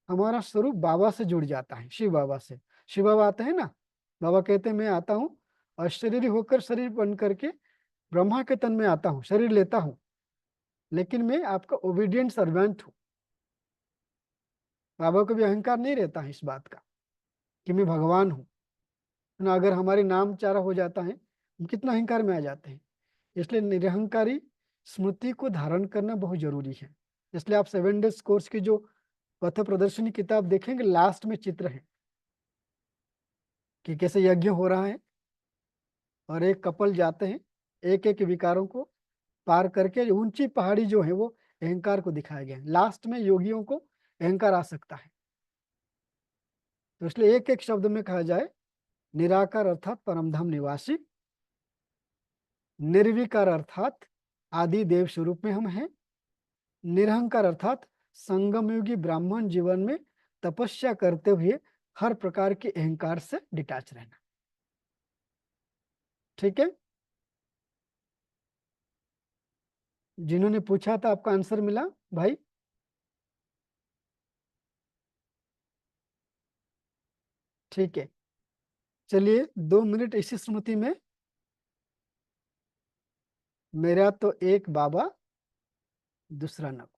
हमारा स्वरूप बाबा से जुड़ जाता है, शिव बाबा से। शिव बाबा आते हैं ना, बाबा कहते हैं मैं आता हूँ और शरीर होकर शरीर बन करके ब्रह्मा के तन में आता हूँ, शरीर लेता हूँ, लेकिन मैं आपका ओबीडियंट सर्वेंट हूँ। बाबा को भी अहंकार नहीं रहता है इस बात का कि मैं भगवान हूँ ना। अगर हमारी नाम चारा हो जाता है, हम कितना अहंकार में आ जाते हैं। इसलिए निरहंकारी स्मृति को धारण करना बहुत जरूरी है। इसलिए आप 7 डेज कोर्स की जो पथ प्रदर्शनी किताब देखेंगे, लास्ट में चित्र है कि कैसे यज्ञ हो रहा है और एक कपल जाते हैं, एक एक विकारों को पार करके ऊंची पहाड़ी जो है वो अहंकार को दिखाया गया है। लास्ट में योगियों को अहंकार आ सकता है। तो इसलिए एक एक शब्द में कहा जाए, निराकार अर्थात परमधाम निवासी, निर्विकार अर्थात आदि देव स्वरूप में हम हैं, निरहंकार अर्थात संगम युगी ब्राह्मण जीवन में तपस्या करते हुए हर प्रकार के अहंकार से डिटैच रहना। ठीक है, जिन्होंने पूछा था आपका आंसर मिला भाई? ठीक है, चलिए 2 मिनट इसी स्मृति में। मेरा तो एक बाबा दूसरा नब।